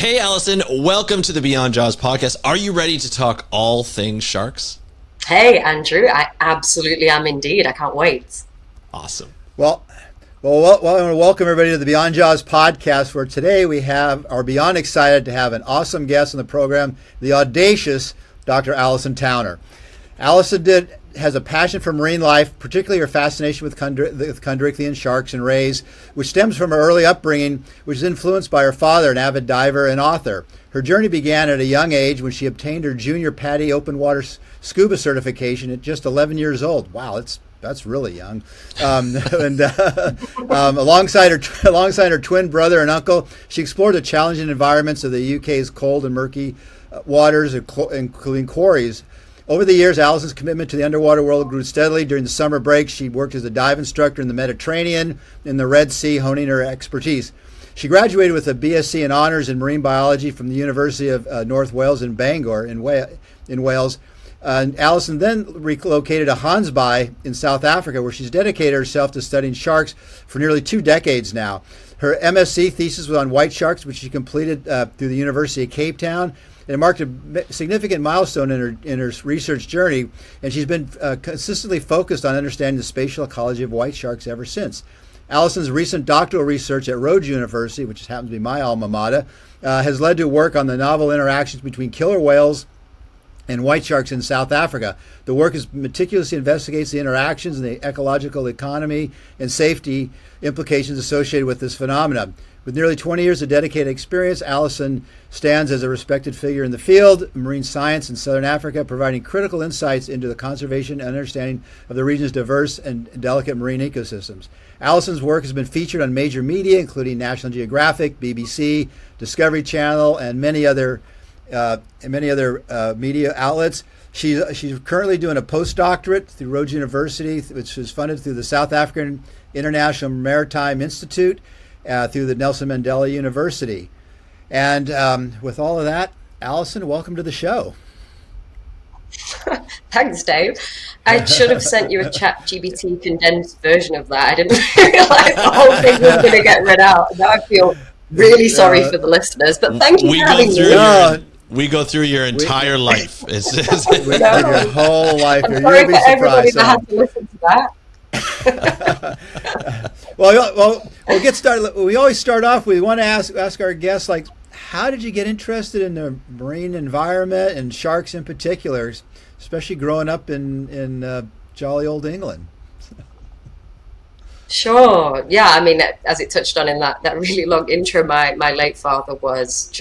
Hey, Alison, welcome to the Beyond Jaws podcast. Are you ready to talk all things sharks? Hey, Andrew, I absolutely am indeed. I can't wait. Awesome. Well, I want to welcome everybody to the Beyond Jaws podcast, where today are beyond excited to have an awesome guest on the program, the audacious Dr. Alison Towner. Alison has a passion for marine life, particularly her fascination with chondrichthyan sharks and rays, which stems from her early upbringing, which is influenced by her father, an avid diver and author. Her journey began at a young age when she obtained her junior PADI open water scuba certification at just 11 years old. Wow, that's really young. Alongside her twin brother and uncle, she explored the challenging environments of the UK's cold and murky waters, including quarries. Over the years, Alison's commitment to the underwater world grew steadily. During the summer breaks, she worked as a dive instructor in the Mediterranean, in the Red Sea, honing her expertise. She graduated with a BSc in Honours in Marine Biology from the University of North Wales in Bangor, in Wales. Alison then relocated to Hansby in South Africa, where she's dedicated herself to studying sharks for nearly 2 decades now. Her MSc thesis was on white sharks, which she completed through the University of Cape Town. And it marked a significant milestone in her research journey, and she's been consistently focused on understanding the spatial ecology of white sharks ever since. Alison's recent doctoral research at Rhodes University, which happens to be my alma mater, has led to work on the novel interactions between killer whales and white sharks in South Africa. The work meticulously investigates the interactions and the ecological economy and safety implications associated with this phenomenon. With nearly 20 years of dedicated experience, Alison stands as a respected figure in the field of marine science in Southern Africa, providing critical insights into the conservation and understanding of the region's diverse and delicate marine ecosystems. Alison's work has been featured on major media, including National Geographic, BBC, Discovery Channel, and many other media outlets. She's currently doing a postdoctorate through Rhodes University, which is funded through the South African International Maritime Institute, through the Nelson Mandela University. And with all of that, Alison, welcome to the show. Thanks, Dave. I should have sent you a ChatGPT condensed version of that. I didn't realize the whole thing was going to get read out. Now I feel really sorry for the listeners, but thank you for having me. We go through your entire life. Your whole life. I'm sorry for everybody that has to listen to that. Well, we'll get started. We always start off. We want to ask our guests, like, how did you get interested in the marine environment and sharks in particular, especially growing up in jolly old England? Sure. Yeah. I mean, as it touched on in that really long intro, my late father was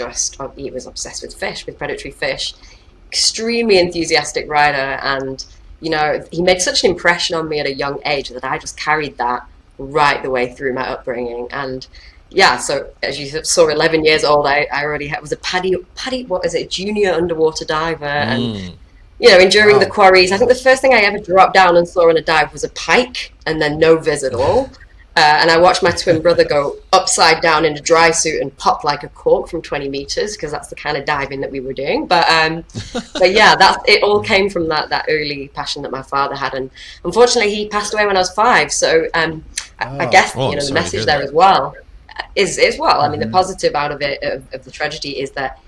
he was obsessed with fish, with predatory fish, extremely enthusiastic rider, and he made such an impression on me at a young age that I just carried that right the way through my upbringing. And yeah, so as you saw, 11 years old, I already was a PADI, what is it, junior underwater diver. And, enduring the quarries, I think the first thing I ever dropped down and saw on a dive was a pike, and then no viz at all. And I watched my twin brother go upside down in a dry suit and pop like a cork from 20 meters, because that's the kind of diving that we were doing. But yeah, it all came from that early passion that my father had. And unfortunately, he passed away when I was 5. So I guess the message there as well is well. I mean, the positive out of it, of the tragedy, is that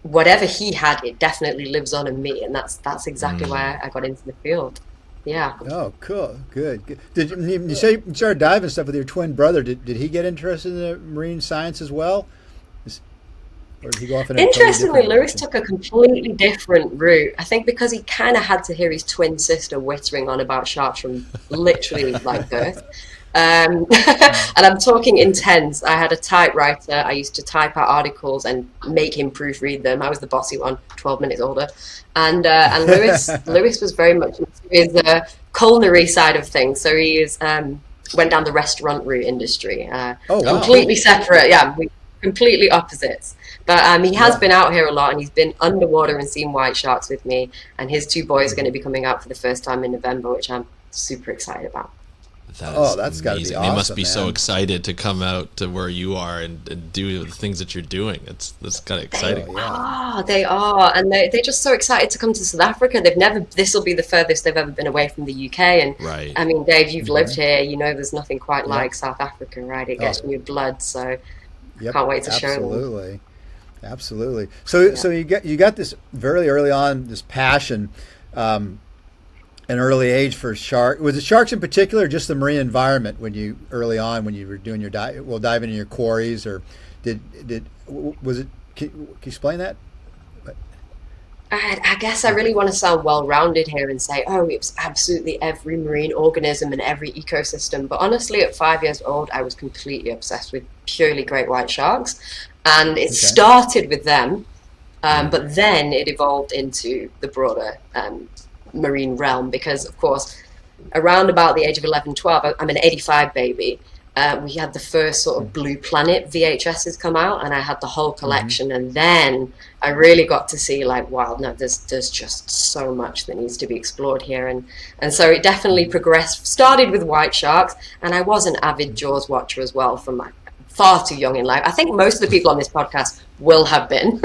whatever he had, it definitely lives on in me, and that's exactly why I got into the field. Yeah. Oh, cool. Good. Did you say you started diving stuff with your twin brother? Did he get interested in the marine science as well? Or did he go off in a Interestingly, Lewis took a completely different route. I think because he kind of had to hear his twin sister whittering on about sharks from literally like birth. And I'm talking intense. I had a typewriter. I used to type out articles and make him proofread them. I was the bossy one, 12 minutes older. And Lewis was very much into his culinary side of things. So he went down the restaurant route industry. Completely separate. Yeah, completely opposites. But he has been out here a lot, and he's been underwater and seen white sharks with me. And his 2 boys are going to be coming out for the first time in November, which I'm super excited about. That's got to be awesome. They must be so excited to come out to where you are and do the things that you're doing. That's kind of exciting. They are, and they're just so excited to come to South Africa. This will be the furthest they've ever been away from the UK. And right. I mean, Dave, you've lived here. There's nothing quite like South Africa, right? It gets in your blood. So can't wait to show them. Absolutely. Absolutely. So you got this very early on, this passion, an early age for shark. Was it sharks in particular, or just the marine environment when you early on when you were doing your diving in your quarries, or was it? Can you explain that? I guess I really want to sound well-rounded here and say, oh, it was absolutely every marine organism and every ecosystem. But honestly, at 5 years old, I was completely obsessed with purely great white sharks. And it started with them, but then it evolved into the broader marine realm because, of course, around about the age of 11, 12, I'm an 85 baby. We had the first sort of Blue Planet VHSs come out, and I had the whole collection. And then I really got to see, like, wow, no, there's just so much that needs to be explored here. And so it definitely progressed. Started with white sharks, and I was an avid Jaws watcher as well from far too young in life. I think most of the people on this podcast will have been.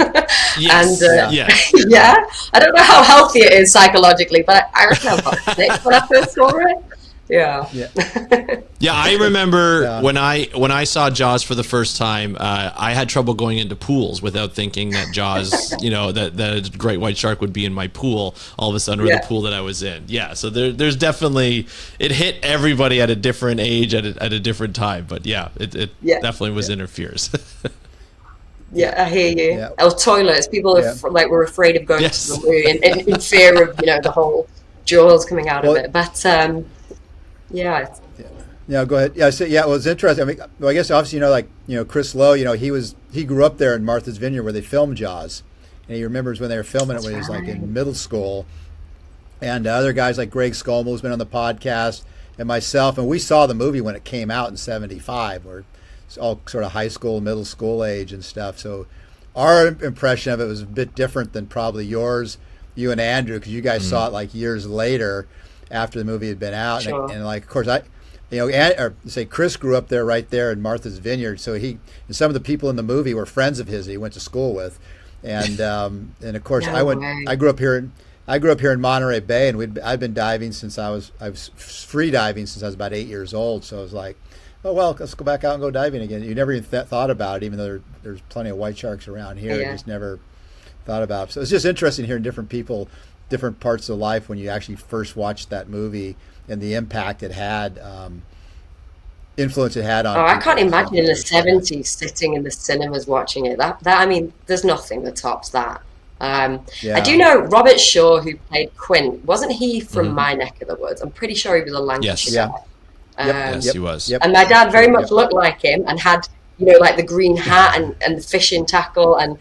Yes. And Yes. yeah, I don't know how healthy it is psychologically, but I reckon I was about 6 when I first saw it. Yeah. Yeah, I remember when I saw Jaws for the first time, I had trouble going into pools without thinking that Jaws, that a great white shark would be in my pool all of a sudden, or the pool that I was in. Yeah, so there's definitely, it hit everybody at a different age at a different time, but it definitely was interferes. Yeah, I hear you. Yeah. Or toilets. People were afraid of going to the loo in fear of the whole Jaws coming out of it. But yeah. Yeah, go ahead. Yeah, so well, it's interesting. I mean, I guess obviously Chris Lowe. He grew up there in Martha's Vineyard where they filmed Jaws, and he remembers when they were filming it when he was like in middle school, and other guys like Greg Scomo who's been on the podcast, and myself, and we saw the movie when it came out in '75. We're all sort of high school, middle school age and stuff. So our impression of it was a bit different than probably yours, you and Andrew, because you guys saw it like years later after the movie had been out. Sure. And like, of course, Chris grew up there, right there in Martha's Vineyard. So and some of the people in the movie were friends of his that he went to school with, and of course I grew up here in Monterey Bay, and I'd been diving since I was free diving since I was about 8 years old. So I was like, oh well, let's go back out and go diving again. You never even thought about it, even though there's plenty of white sharks around here. You just never thought about it. So it's just interesting hearing different people, different parts of life when you actually first watched that movie and the impact it had, influence it had on. Oh, I can't imagine in the 70s sitting in the cinemas watching it. That I mean, there's nothing that tops that. I do know Robert Shaw, who played Quint. Wasn't he from my neck of the woods? I'm pretty sure he was a Lancashire guy. Yes, he was. Yep. And my dad very much looked like him and had, like the green hat and the fishing tackle and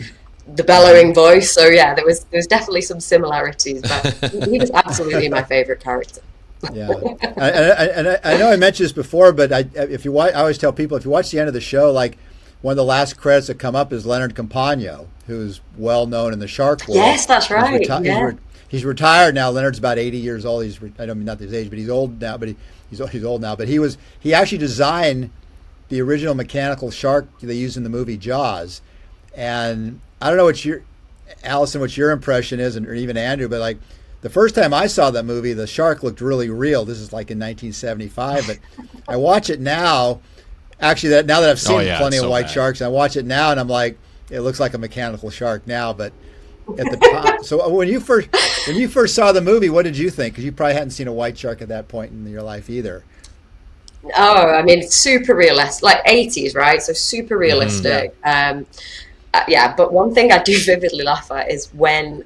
the bellowing voice. So yeah, there was definitely some similarities, but he was absolutely my favorite character. Yeah, I know I mentioned this before, but I always tell people, if you watch the end of the show, like one of the last credits that come up is Leonard Compano, who's well known in the shark world. Yes, that's right. He's retired now. Leonard's about 80 years old. I don't mean not his age, but he's old now. But he's old now. But he actually designed the original mechanical shark they used in the movie Jaws. And I don't know Alison, what your impression is, or even Andrew, but like the first time I saw that movie, the shark looked really real. This is like in 1975, but I watch it now. Actually, now that I've seen plenty of white sharks, I watch it now and I'm like, it looks like a mechanical shark now, but at the time. So when you first saw the movie, what did you think? Because you probably hadn't seen a white shark at that point in your life either. Oh, I mean, it's super realistic, like 80s, right? So super realistic. Yeah, but one thing I do vividly laugh at is when,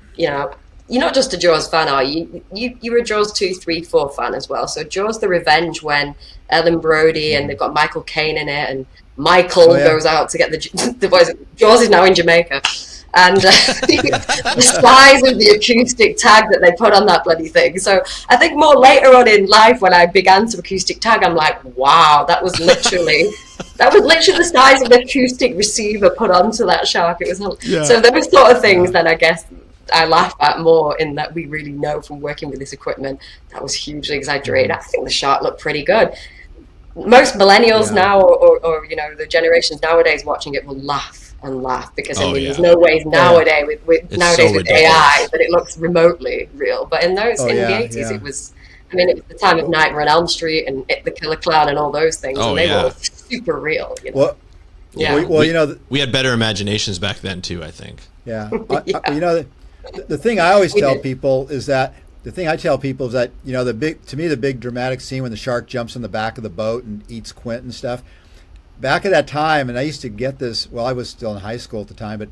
you're not just a Jaws fan, are you? You're a Jaws 2, 3, 4 fan as well. So Jaws the Revenge, when Ellen Brody and they've got Michael Caine in it, and Michael goes out to get the boys. Jaws is now in Jamaica. And the size of the acoustic tag that they put on that bloody thing. So I think more later on in life, when I began to acoustic tag, I'm like, wow, that was literally the size of the acoustic receiver put onto that shark. It was so those sort of things that I guess I laugh at more, in that we really know from working with this equipment that was hugely exaggerated. I think the shark looked pretty good. Most millennials now, or the generations nowadays watching it will laugh and laugh, because there's no ways nowadays with AI that it looks remotely real. But in the 80s, it was. I mean, it was the time of Nightmare on Elm Street and It the Killer Clown and all those things, and they were super real. Well, Yeah. Well, we had better imaginations back then too, I think. Yeah. Yeah. The thing I always tell did. people is that the big dramatic scene when the shark jumps on the back of the boat and eats Quint and stuff. Back at that time, and I used to get this. Well, I was still in high school at the time, but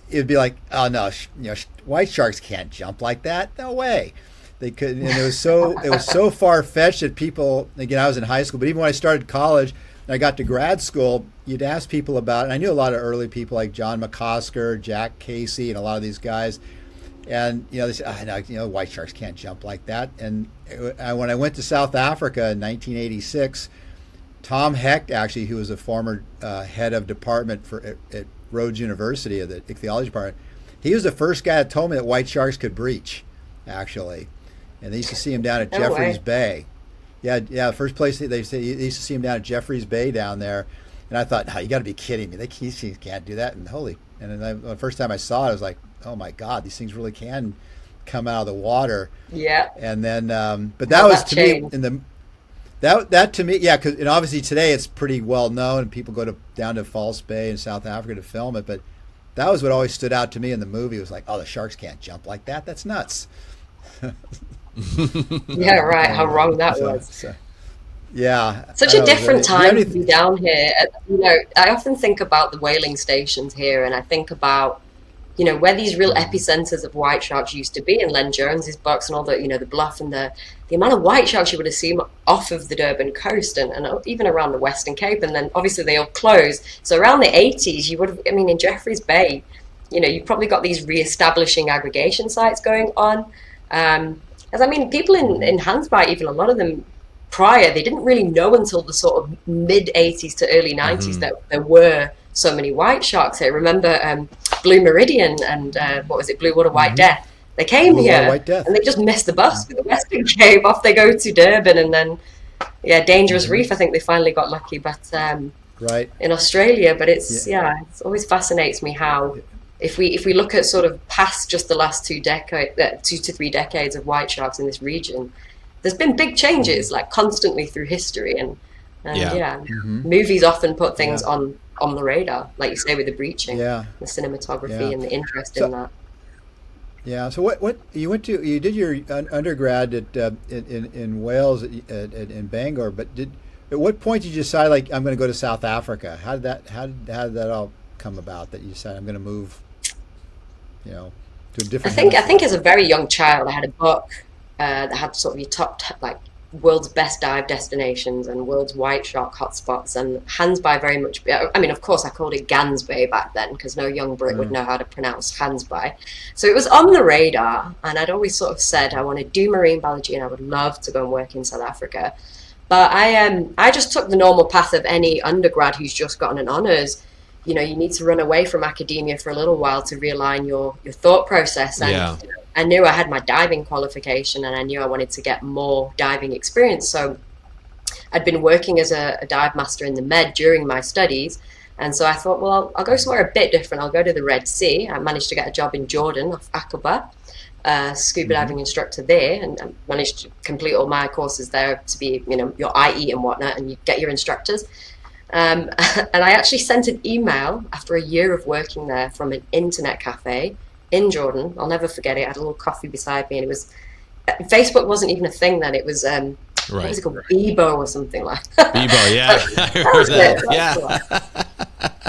it'd be like, oh no, white sharks can't jump like that. No way. They couldn't. And it was so far fetched that people. Again, I was in high school, but even when I started college and I got to grad school, you'd ask people about it. And I knew a lot of early people like John McCosker, Jack Casey, and a lot of these guys. And they said, white sharks can't jump like that. And when I went to South Africa in 1986, Tom Hecht, actually, who was a former head of department at Rhodes University of the ichthyology department, he was the first guy that told me that white sharks could breach, actually. And they used to see him down at Jeffreys Bay. Yeah. First place they used to see him down at Jeffreys Bay down there. And I thought, no, you got to be kidding me. They can't do that. And then the first time I saw it, I was like, oh my God, these things really can come out of the water. Yeah. And then, but that was to me that to me, yeah, and obviously today it's pretty well known, and people go down to False Bay in South Africa to film it. But that was what always stood out to me in the movie. It was like, oh, the sharks can't jump like that. That's nuts. Yeah, right. How wrong that was. Yeah. Such a different time to be down here. I often think about the whaling stations here, and I think about, where these real epicenters of white sharks used to be in Len Jones's books and all the, the bluff and the amount of white sharks you would have seen off of the Durban coast and even around the Western Cape. And then obviously they all closed. So around the 80s, you would have, in Jeffreys Bay, you probably got these re-establishing aggregation sites going on. People in Handspike, even a lot of them prior, they didn't really know until the sort of mid 80s to early 90s that there were so many white sharks here. Remember Blue Meridian and Blue Water White Death? They came here and they just missed the bus with the Western Cape. Off they go to Durban, and then Dangerous Reef. I think they finally got lucky, but in Australia. But it always fascinates me how if we look at sort of past just the last 2 to 3 decades of white sharks in this region, there's been big changes like constantly through history, and movies often put things on the radar, like you say, with the breaching, the cinematography and the interest in that. Yeah. So what you did your undergrad in Wales in Bangor, but at what point did you decide, like, I'm going to go to South Africa? How did that all come about, that you decided I'm going to move, to a different? I think as a very young child, I had a book that had sort of your top world's best dive destinations and world's white shark hotspots, and Handspike very much. Of course, I called it Gansby back then because no young Brit would know how to pronounce Handspike. So it was on the radar, and I'd always sort of said I want to do marine biology and I would love to go and work in South Africa. But I just took the normal path of any undergrad who's just gotten an honours. You need to run away from academia for a little while to realign your thought process. And I knew I had my diving qualification, and I knew I wanted to get more diving experience. So I'd been working as a dive master in the Med during my studies. And so I thought, well, I'll go somewhere a bit different. I'll go to the Red Sea. I managed to get a job in Jordan off Aqaba, scuba diving instructor there, and I managed to complete all my courses there to be, your IE and whatnot, and you get your instructors. And I actually sent an email after a year of working there from an internet cafe in Jordan. I'll never forget it. I had a little coffee beside me, and it was Facebook wasn't even a thing then. It was what was it called, Bebo or something like that. Bebo,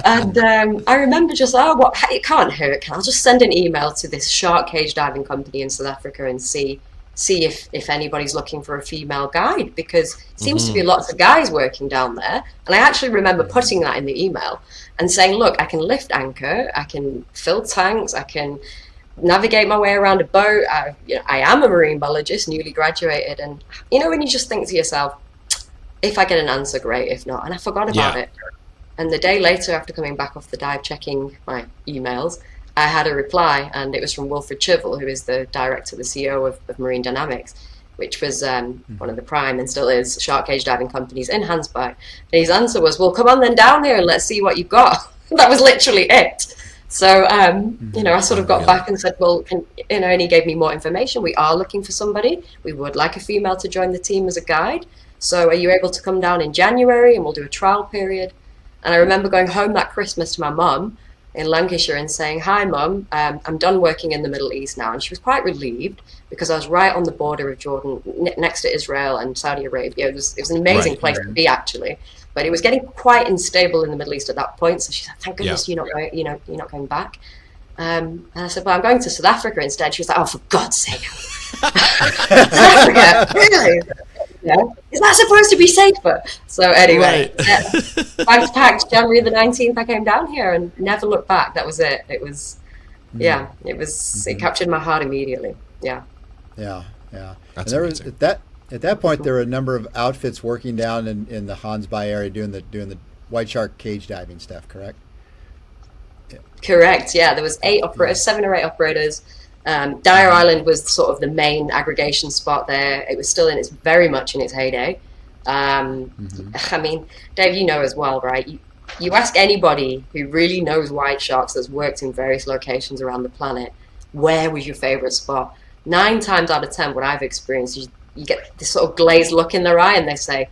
And I remember just it can't hurt. I'll just send an email to this shark cage diving company in South Africa and see if anybody's looking for a female guide, because it seems to be lots of guys working down there. And I actually remember putting that in the email and saying, look, I can lift anchor, I can fill tanks, I can navigate my way around a boat. I am a marine biologist, newly graduated. And when you just think to yourself, if I get an answer, great. If not, and I forgot about it. And the day later, after coming back off the dive, checking my emails, I had a reply, and it was from Wilfred Chivel, who is the director, the CEO of Marine Dynamics, which was one of the prime and still is shark cage diving companies in Handspike. And his answer was, well, come on then down here and let's see what you've got. That was literally it. So, I sort of got back and said, well, and he gave me more information. We are looking for somebody. We would like a female to join the team as a guide. So are you able to come down in January and we'll do a trial period? And I remember going home that Christmas to my mum in Lancashire and saying, "Hi, Mum, I'm done working in the Middle East now." And she was quite relieved because I was right on the border of Jordan, next to Israel and Saudi Arabia. It was an amazing place to be, actually. But it was getting quite unstable in the Middle East at that point. So she said, "Thank goodness you're not going, you're not going back." And I said, "Well, I'm going to South Africa instead." She was like, "Oh, for God's sake, South Africa, really? Yeah. Is that supposed to be safer?" So anyway, bags packed. January the 19th, I came down here and never looked back. That was it. It was, it captured my heart immediately. Yeah. That's and at that point, there were a number of outfits working down in the Hansby area doing the white shark cage diving stuff. Correct? Correct. Yeah, there was 7 or 8 operators. Dyer Island was sort of the main aggregation spot there. It was still very much in its heyday. I mean, Dave, you know as well, right? You ask anybody who really knows white sharks that's worked in various locations around the planet, where was your favorite spot? 9 times out of 10, what I've experienced, you get this sort of glazed look in their eye and they say,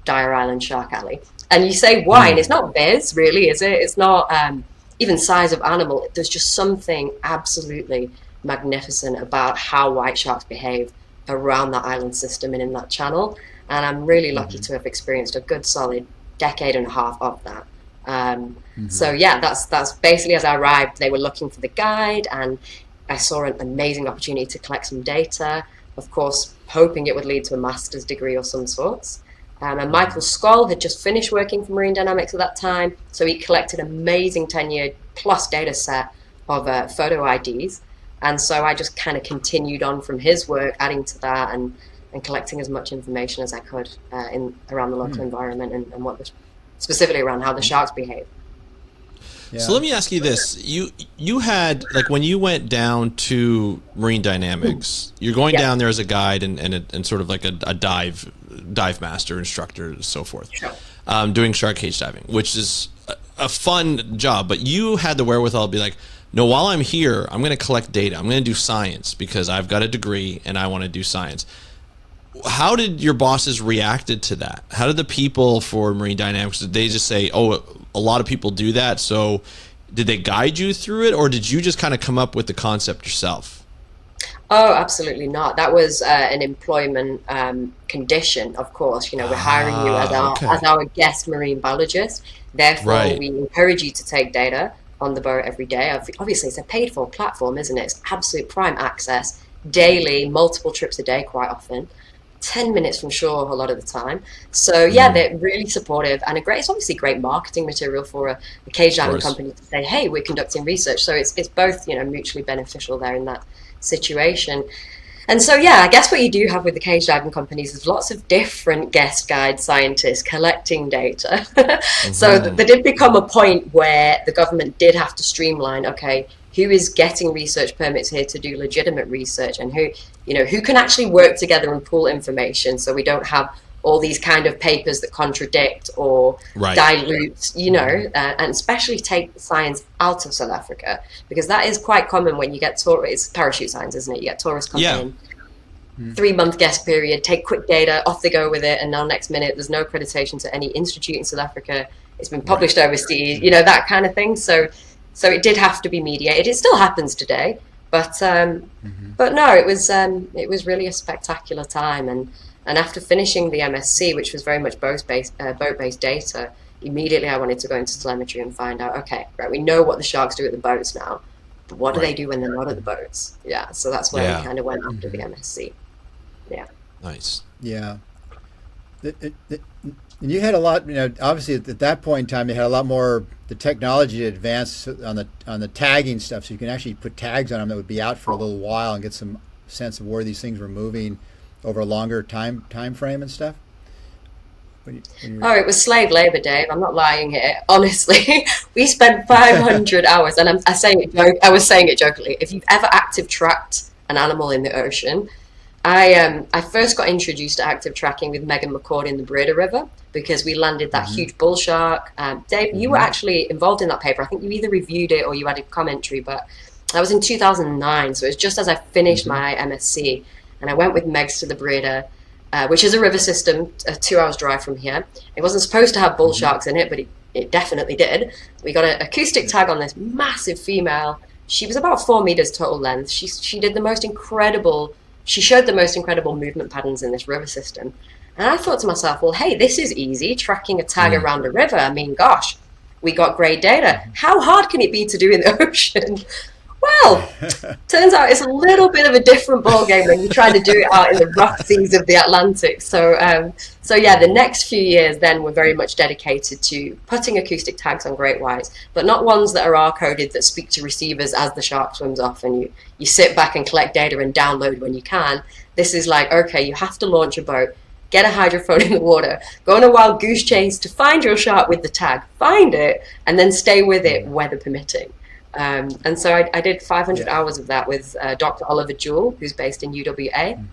Dyer Island Shark Alley. And you say, why? And it's not biz, really, is it? It's not even size of animal. There's just something absolutely magnificent about how white sharks behave around that island system and in that channel. And I'm really lucky to have experienced a good solid decade and a half of that. So yeah, that's basically, as I arrived, they were looking for the guide, and I saw an amazing opportunity to collect some data, of course, hoping it would lead to a master's degree of some sorts. And Michael Skoll had just finished working for Marine Dynamics at that time, so he collected an amazing 10-year plus data set of photo IDs. And so I just kind of continued on from his work, adding to that and collecting as much information as I could around the local environment and what specifically around how the sharks behave. Yeah. So let me ask you this: you had, like, when you went down to Marine Dynamics, you're going down there as a guide and sort of like a dive master, instructor, and so forth, doing shark cage diving, which is a fun job. But you had the wherewithal to be like, no, while I'm here, I'm going to collect data. I'm going to do science because I've got a degree and I want to do science. How did your bosses reacted to that? How did the people for Marine Dynamics, did they just say, oh, a lot of people do that, so did they guide you through it, or did you just kind of come up with the concept yourself? Oh, absolutely not. That was an employment condition, of course. You know, we're hiring you as our guest marine biologist. Therefore, we encourage you to take data on the boat every day. Obviously, it's a paid-for platform, isn't it? It's absolute prime access, daily, multiple trips a day quite often. 10 minutes from shore a lot of the time. So yeah, they're really supportive, and it's obviously great marketing material for a cage diving company to say, hey, we're conducting research. So it's both, mutually beneficial there in that situation. And so yeah, I guess what you do have with the cage diving companies is lots of different guest guide scientists collecting data. So there did become a point where the government did have to streamline, okay, who is getting research permits here to do legitimate research, and who can actually work together and pool information, so we don't have all these kind of papers that contradict or dilute, and especially take science out of South Africa, because that is quite common when you get it's parachute science, isn't it? You get tourists come in, 3-month guest period, take quick data, off they go with it, and now next minute there's no accreditation to any institute in South Africa. It's been published overseas, that kind of thing. So it did have to be mediated. It still happens today, but no, it was really a spectacular time. And after finishing the MSc, which was very much boat-based data, immediately I wanted to go into telemetry and find out, okay, right, we know what the sharks do at the boats now, but what do they do when they're not at the boats? Yeah, so that's where we kind of went after the MSc. Yeah. Nice. Yeah. And you had a lot, obviously at that point in time, you had a lot more, the technology advanced on the tagging stuff, so you can actually put tags on them that would be out for a little while and get some sense of where these things were moving over a longer time frame and stuff. It was slave labor, Dave. I'm not lying here. Honestly, we spent 500 hours, and I was saying it jokingly. If you've ever active tracked an animal in the ocean, I first got introduced to active tracking with Megan McCord in the Breda River, because we landed that huge bull shark. Dave, you were actually involved in that paper. I think you either reviewed it or you added commentary, but that was in 2009. So it was just as I finished my MSc, and I went with Megs to the Breda, which is a river system 2 hours drive from here. It wasn't supposed to have bull sharks in it, but it definitely did. We got an acoustic tag on this massive female. She was about 4 meters total length. She did the most incredible, she showed the most incredible movement patterns in this river system. And I thought to myself, well, hey, this is easy, tracking a tag around a river. I mean, gosh, we got great data. How hard can it be to do in the ocean? Well, turns out it's a little bit of a different ballgame when you're trying to do it out in the rough seas of the Atlantic. So yeah, the next few years then were very much dedicated to putting acoustic tags on great whites, but not ones that are R-coded that speak to receivers as the shark swims off and you sit back and collect data and download when you can. This is like, okay, you have to launch a boat, get a hydrophone in the water, go on a wild goose chase to find your shark with the tag, find it, and then stay with it, weather permitting. And so I did 500 hours of that with Dr. Oliver Jewell, who's based in UWA.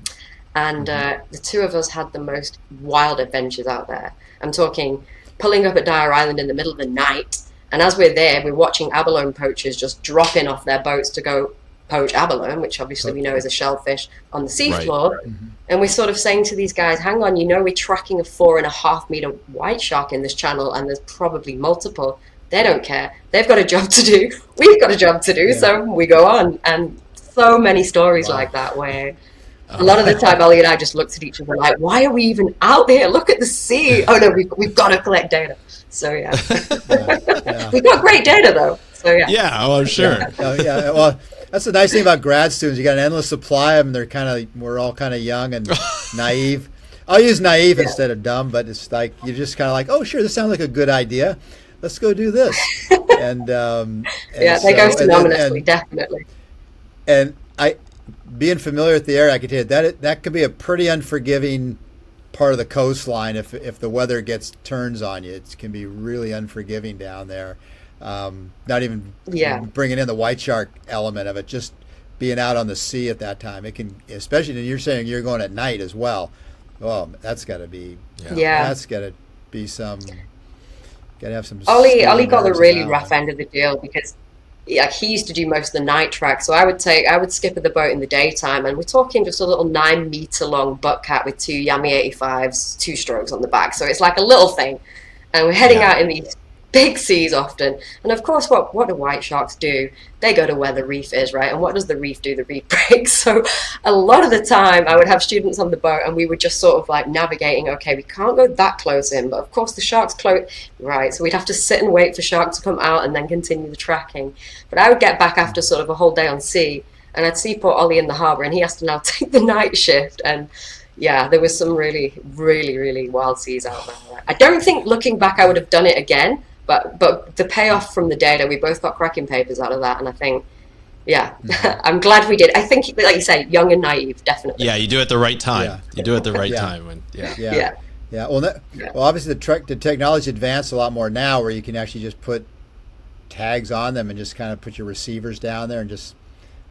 And the two of us had the most wild adventures out there. I'm talking pulling up at Dyer Island in the middle of the night. And as we're there, we're watching abalone poachers just dropping off their boats to go poach abalone, which obviously we know is a shellfish on the seafloor. Right. And we're sort of saying to these guys, hang on, we're tracking a 4.5 meter white shark in this channel, and there's probably multiple. They don't care. They've got a job to do. We've got a job to do. So we go on. And so many stories like that where a lot of the time Ollie and I just looked at each other like, why are we even out there? Look at the sea. Oh no, we've got to collect data. So yeah. We got great data though. So yeah. Yeah, oh, I'm sure. Well, that's the nice thing about grad students. You got an endless supply of them. We're all kind of young and naive. I'll use naive instead of dumb, but it's like, you're just kind of like, oh sure, this sounds like a good idea. Let's go do this. And yeah, they go synonymously, definitely. And being familiar with the area, I can tell you that could be a pretty unforgiving part of the coastline if the weather turns on you. It can be really unforgiving down there. Not even bringing in the white shark element of it, just being out on the sea at that time. It can, especially when you're saying you're going at night as well. Oh, that's got to be that's got to be some. Gotta have some. Ollie got the really rough end of the deal because he used to do most of the night track. So I would skip at the boat in the daytime, and we're talking just a little 9 meter long butt cat with 2 Yami 85s, 2 strokes on the back. So it's like a little thing, and we're heading out in these big seas often. And of course, what do white sharks do? They go to where the reef is, right? And what does the reef do? The reef breaks. So a lot of the time I would have students on the boat and we were just sort of like navigating, okay, we can't go that close in, but of course the shark's close, right? So we'd have to sit and wait for sharks to come out and then continue the tracking. But I would get back after sort of a whole day on sea and I'd see poor Ollie in the harbour and he has to now take the night shift. And yeah, there was some really, really, really wild seas out there. I don't think looking back I would have done it again. But the payoff from the data, we both got cracking papers out of that, and I think, I'm glad we did. I think, like you say, young and naive, definitely. Yeah, you do it at the right time. Yeah. You do it at the right time. And, Well, obviously the technology advanced a lot more now, where you can actually just put tags on them and just kind of put your receivers down there and just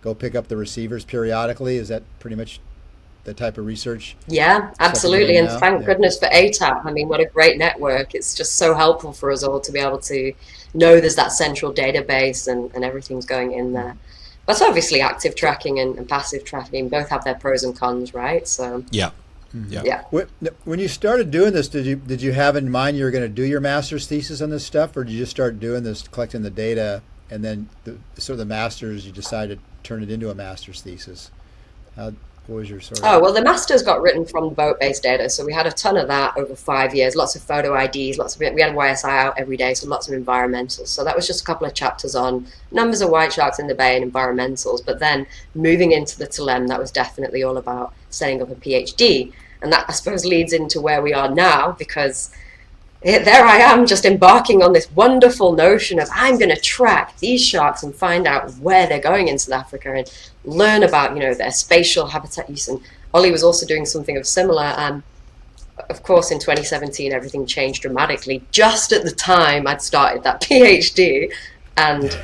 go pick up the receivers periodically. Is that pretty much the type of research? Yeah, absolutely. And thank goodness for ATAP. I mean, what a great network. It's just so helpful for us all to be able to know there's that central database and everything's going in there. But obviously active tracking and passive tracking both have their pros and cons, right? So yeah. When you started doing this, did you have in mind you were going to do your master's thesis on this stuff, or did you just start doing this, collecting the data, and then the master's, you decided to turn it into a master's thesis? What was your sort of... Oh, well, the master's got written from boat-based data, so we had a ton of that over 5 years, lots of photo IDs, we had YSI out every day, so lots of environmentals. So that was just a couple of chapters on numbers of white sharks in the bay and environmentals. But then moving into the Telem, that was definitely all about setting up a PhD. And that, I suppose, leads into where we are now, because there I am just embarking on this wonderful notion of I'm going to track these sharks and find out where they're going in South Africa and learn about, their spatial habitat use. And Ollie was also doing something of similar. Of course, in 2017, everything changed dramatically. Just at the time I'd started that PhD, and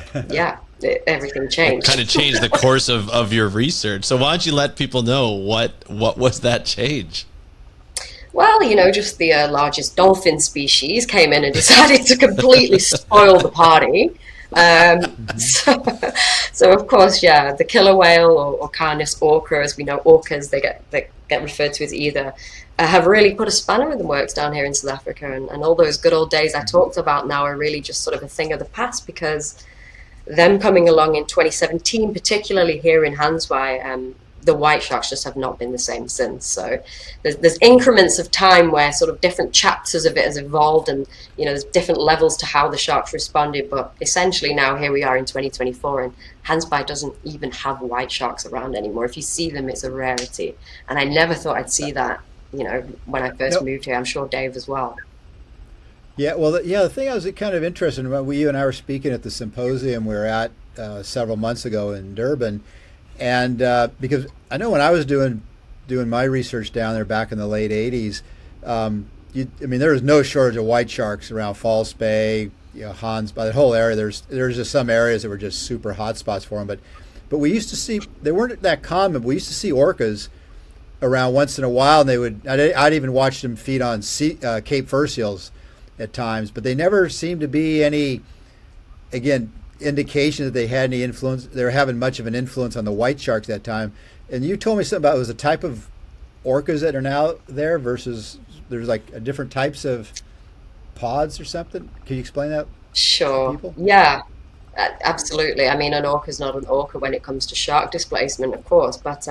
everything changed. Kind of changed the course of your research. So why don't you let people know what was that change? Well, just the largest dolphin species came in and decided to completely spoil the party. So of course, yeah, the killer whale or Canis orca, as we know, orcas, they get referred to as either, have really put a spanner in the works down here in South Africa, and all those good old days I talked about now are really just sort of a thing of the past, because them coming along in 2017, particularly here in Hansby, the white sharks just have not been the same since. So there's increments of time where sort of different chapters of it has evolved, and there's different levels to how the sharks responded. But essentially now here we are in 2024, and Hansby doesn't even have white sharks around anymore. If you see them, it's a rarity, and I never thought I'd see that. When I first moved here, I'm sure Dave as well. Yeah, well, the thing I was kind of interested in, you and I were speaking at the symposium we were at several months ago in Durban, and because I know when I was doing my research down there back in the late '80s, there was no shortage of white sharks around False Bay, Hans, by the whole area. There's just some areas that were just super hot spots for them, but we used to see, they weren't that common. But we used to see orcas around once in a while, and I'd even watch them feed on Cape fur seals at times, but they never seemed to be any, again, indication that they had any influence. They were having much of an influence on the white sharks that time. And you told me something about it was a type of orcas that are now there versus there's like different types of pods or something. Can you explain that? Sure. People? Yeah, absolutely. I mean, an orca is not an orca when it comes to shark displacement, of course, but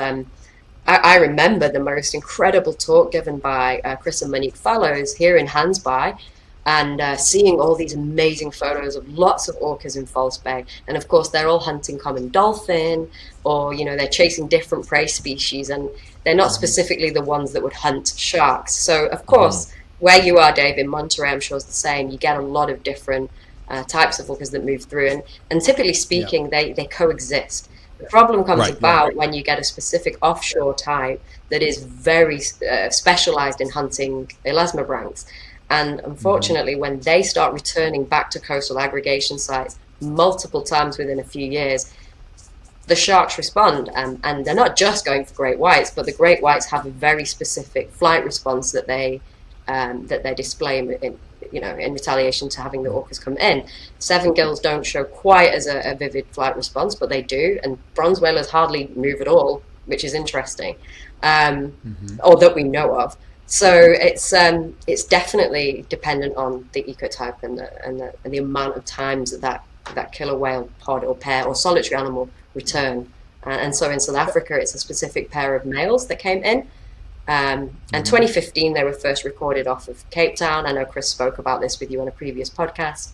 I remember the most incredible talk given by Chris and Monique Fallows here in Hansby, and seeing all these amazing photos of lots of orcas in False Bay. And of course, they're all hunting common dolphin, or, they're chasing different prey species, and they're not specifically the ones that would hunt sharks. So, of course, where you are, Dave, in Monterey, I'm sure it's the same. You get a lot of different types of orcas that move through, and typically speaking, they coexist. The problem comes about when you get a specific offshore type that is very specialized in hunting elasmobranchs. And unfortunately, when they start returning back to coastal aggregation sites multiple times within a few years, the sharks respond. And they're not just going for great whites, but the great whites have a very specific flight response that they display in retaliation to having the orcas come in. Seven gills don't show quite as a vivid flight response, but they do. And bronze whalers hardly move at all, which is interesting, or that we know of. So it's definitely dependent on the ecotype and the amount of times that killer whale pod or pair or solitary animal return. And so in South Africa, it's a specific pair of males that came in. And 2015, they were first recorded off of Cape Town. I know Chris spoke about this with you on a previous podcast.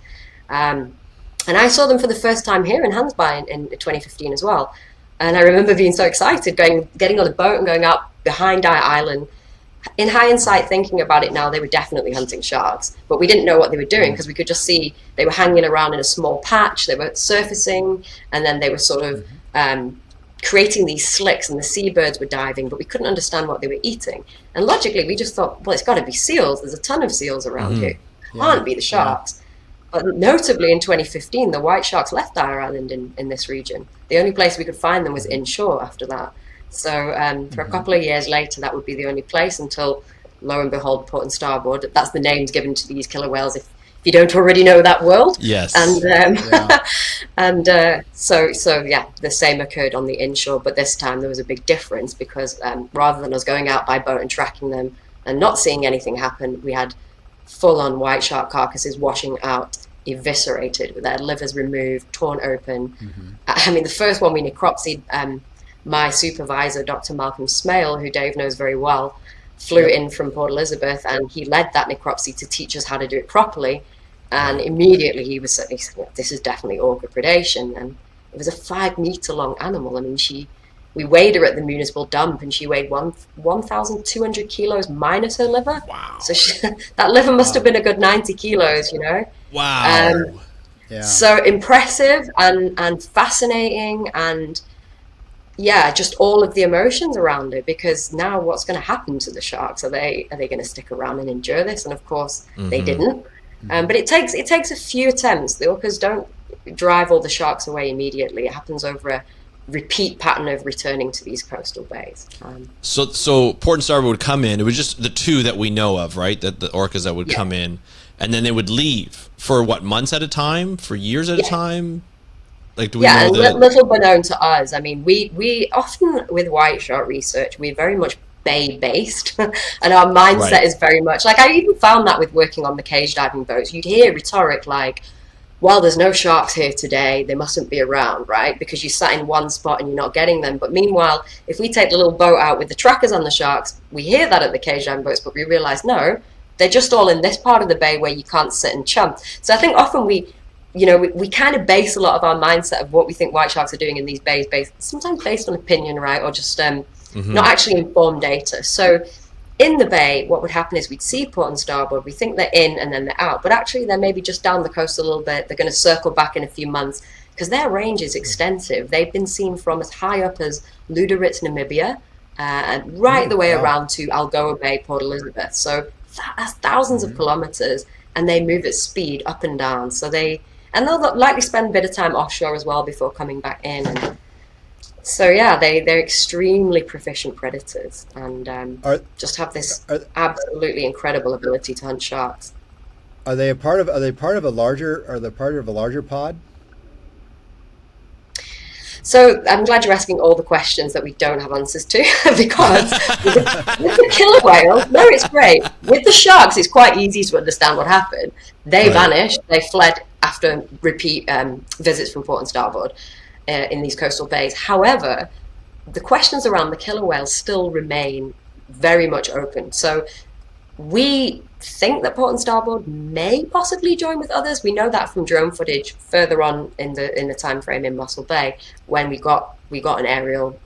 And I saw them for the first time here in Hansby in 2015 as well. And I remember being so excited, getting on the boat and going out behind our island. In hindsight, thinking about it now, they were definitely hunting sharks, but we didn't know what they were doing because we could just see they were hanging around in a small patch. They were surfacing, and then they were sort of creating these slicks, and the seabirds were diving, but we couldn't understand what they were eating. And logically, we just thought, well, it's got to be seals. There's a ton of seals around here. It can't be the sharks. But notably, in 2015, the white sharks left our island in this region. The only place we could find them was inshore after that. So for a couple of years later, that would be the only place until, lo and behold, port and starboard. That's the names given to these killer whales if you don't already know that world. Yes. And so the same occurred on the inshore, but this time there was a big difference because rather than us going out by boat and tracking them and not seeing anything happen, we had full-on white shark carcasses washing out, eviscerated, with their livers removed, torn open. I mean, the first one we necropsied, my supervisor, Dr. Malcolm Smale, who Dave knows very well, flew in from Port Elizabeth, and he led that necropsy to teach us how to do it properly. And immediately he said, this is definitely orca predation. And it was a 5-meter long animal. I mean, we weighed her at the municipal dump, and she weighed 1,200 kilos minus her liver. Wow. So that liver must have been a good 90 kilos, Wow. So impressive and fascinating, and just all of the emotions around it, because now what's going to happen to the sharks? Are they going to stick around and endure this? And of course they didn't. But it takes a few attempts. The orcas don't drive all the sharks away immediately. It happens over a repeat pattern of returning to these coastal bays. So port and starboard would come in. It was just the two that we know of, right? That the orcas that would come in. and then they would leave for what, months at a time, for years at a time? Like, do we Yeah, know and that? little known to us. I mean, we often with white shark research, we're very much bay based, and our mindset Right. is very much like, I even found that with working on the cage diving boats, you'd hear rhetoric like, well, there's no sharks here today, they mustn't be around, right? Because you sat in one spot and you're not getting them. But meanwhile, if we take the little boat out with the trackers on the sharks, we hear that at the cage diving boats, but we realize no, they're just all in this part of the bay where you can't sit and chum. So I think often we kind of base a lot of our mindset of what we think white sharks are doing in these bays sometimes based on opinion, right? Or just not actually informed data. So in the bay, what would happen is we'd see port and starboard, we think they're in and then they're out, but actually they're maybe just down the coast a little bit. They're going to circle back in a few months because their range is extensive. They've been seen from as high up as Luderitz, Namibia, and right the way around to Algoa Bay, Port Elizabeth. So that's thousands of kilometers, and they move at speed up and down. So they'll likely spend a bit of time offshore as well before coming back in. And so yeah, they're extremely proficient predators, and just have this absolutely incredible ability to hunt sharks. Are they part of a larger pod? So I'm glad you're asking all the questions that we don't have answers to, because with the killer whale, no, it's great. With the sharks, it's quite easy to understand what happened. They vanished, they fled after repeat visits from port and starboard in these coastal bays. However, the questions around the killer whales still remain very much open. So we think that port and starboard may possibly join with others. We know that from drone footage further on in the time frame in Mossel Bay, when we got an aerial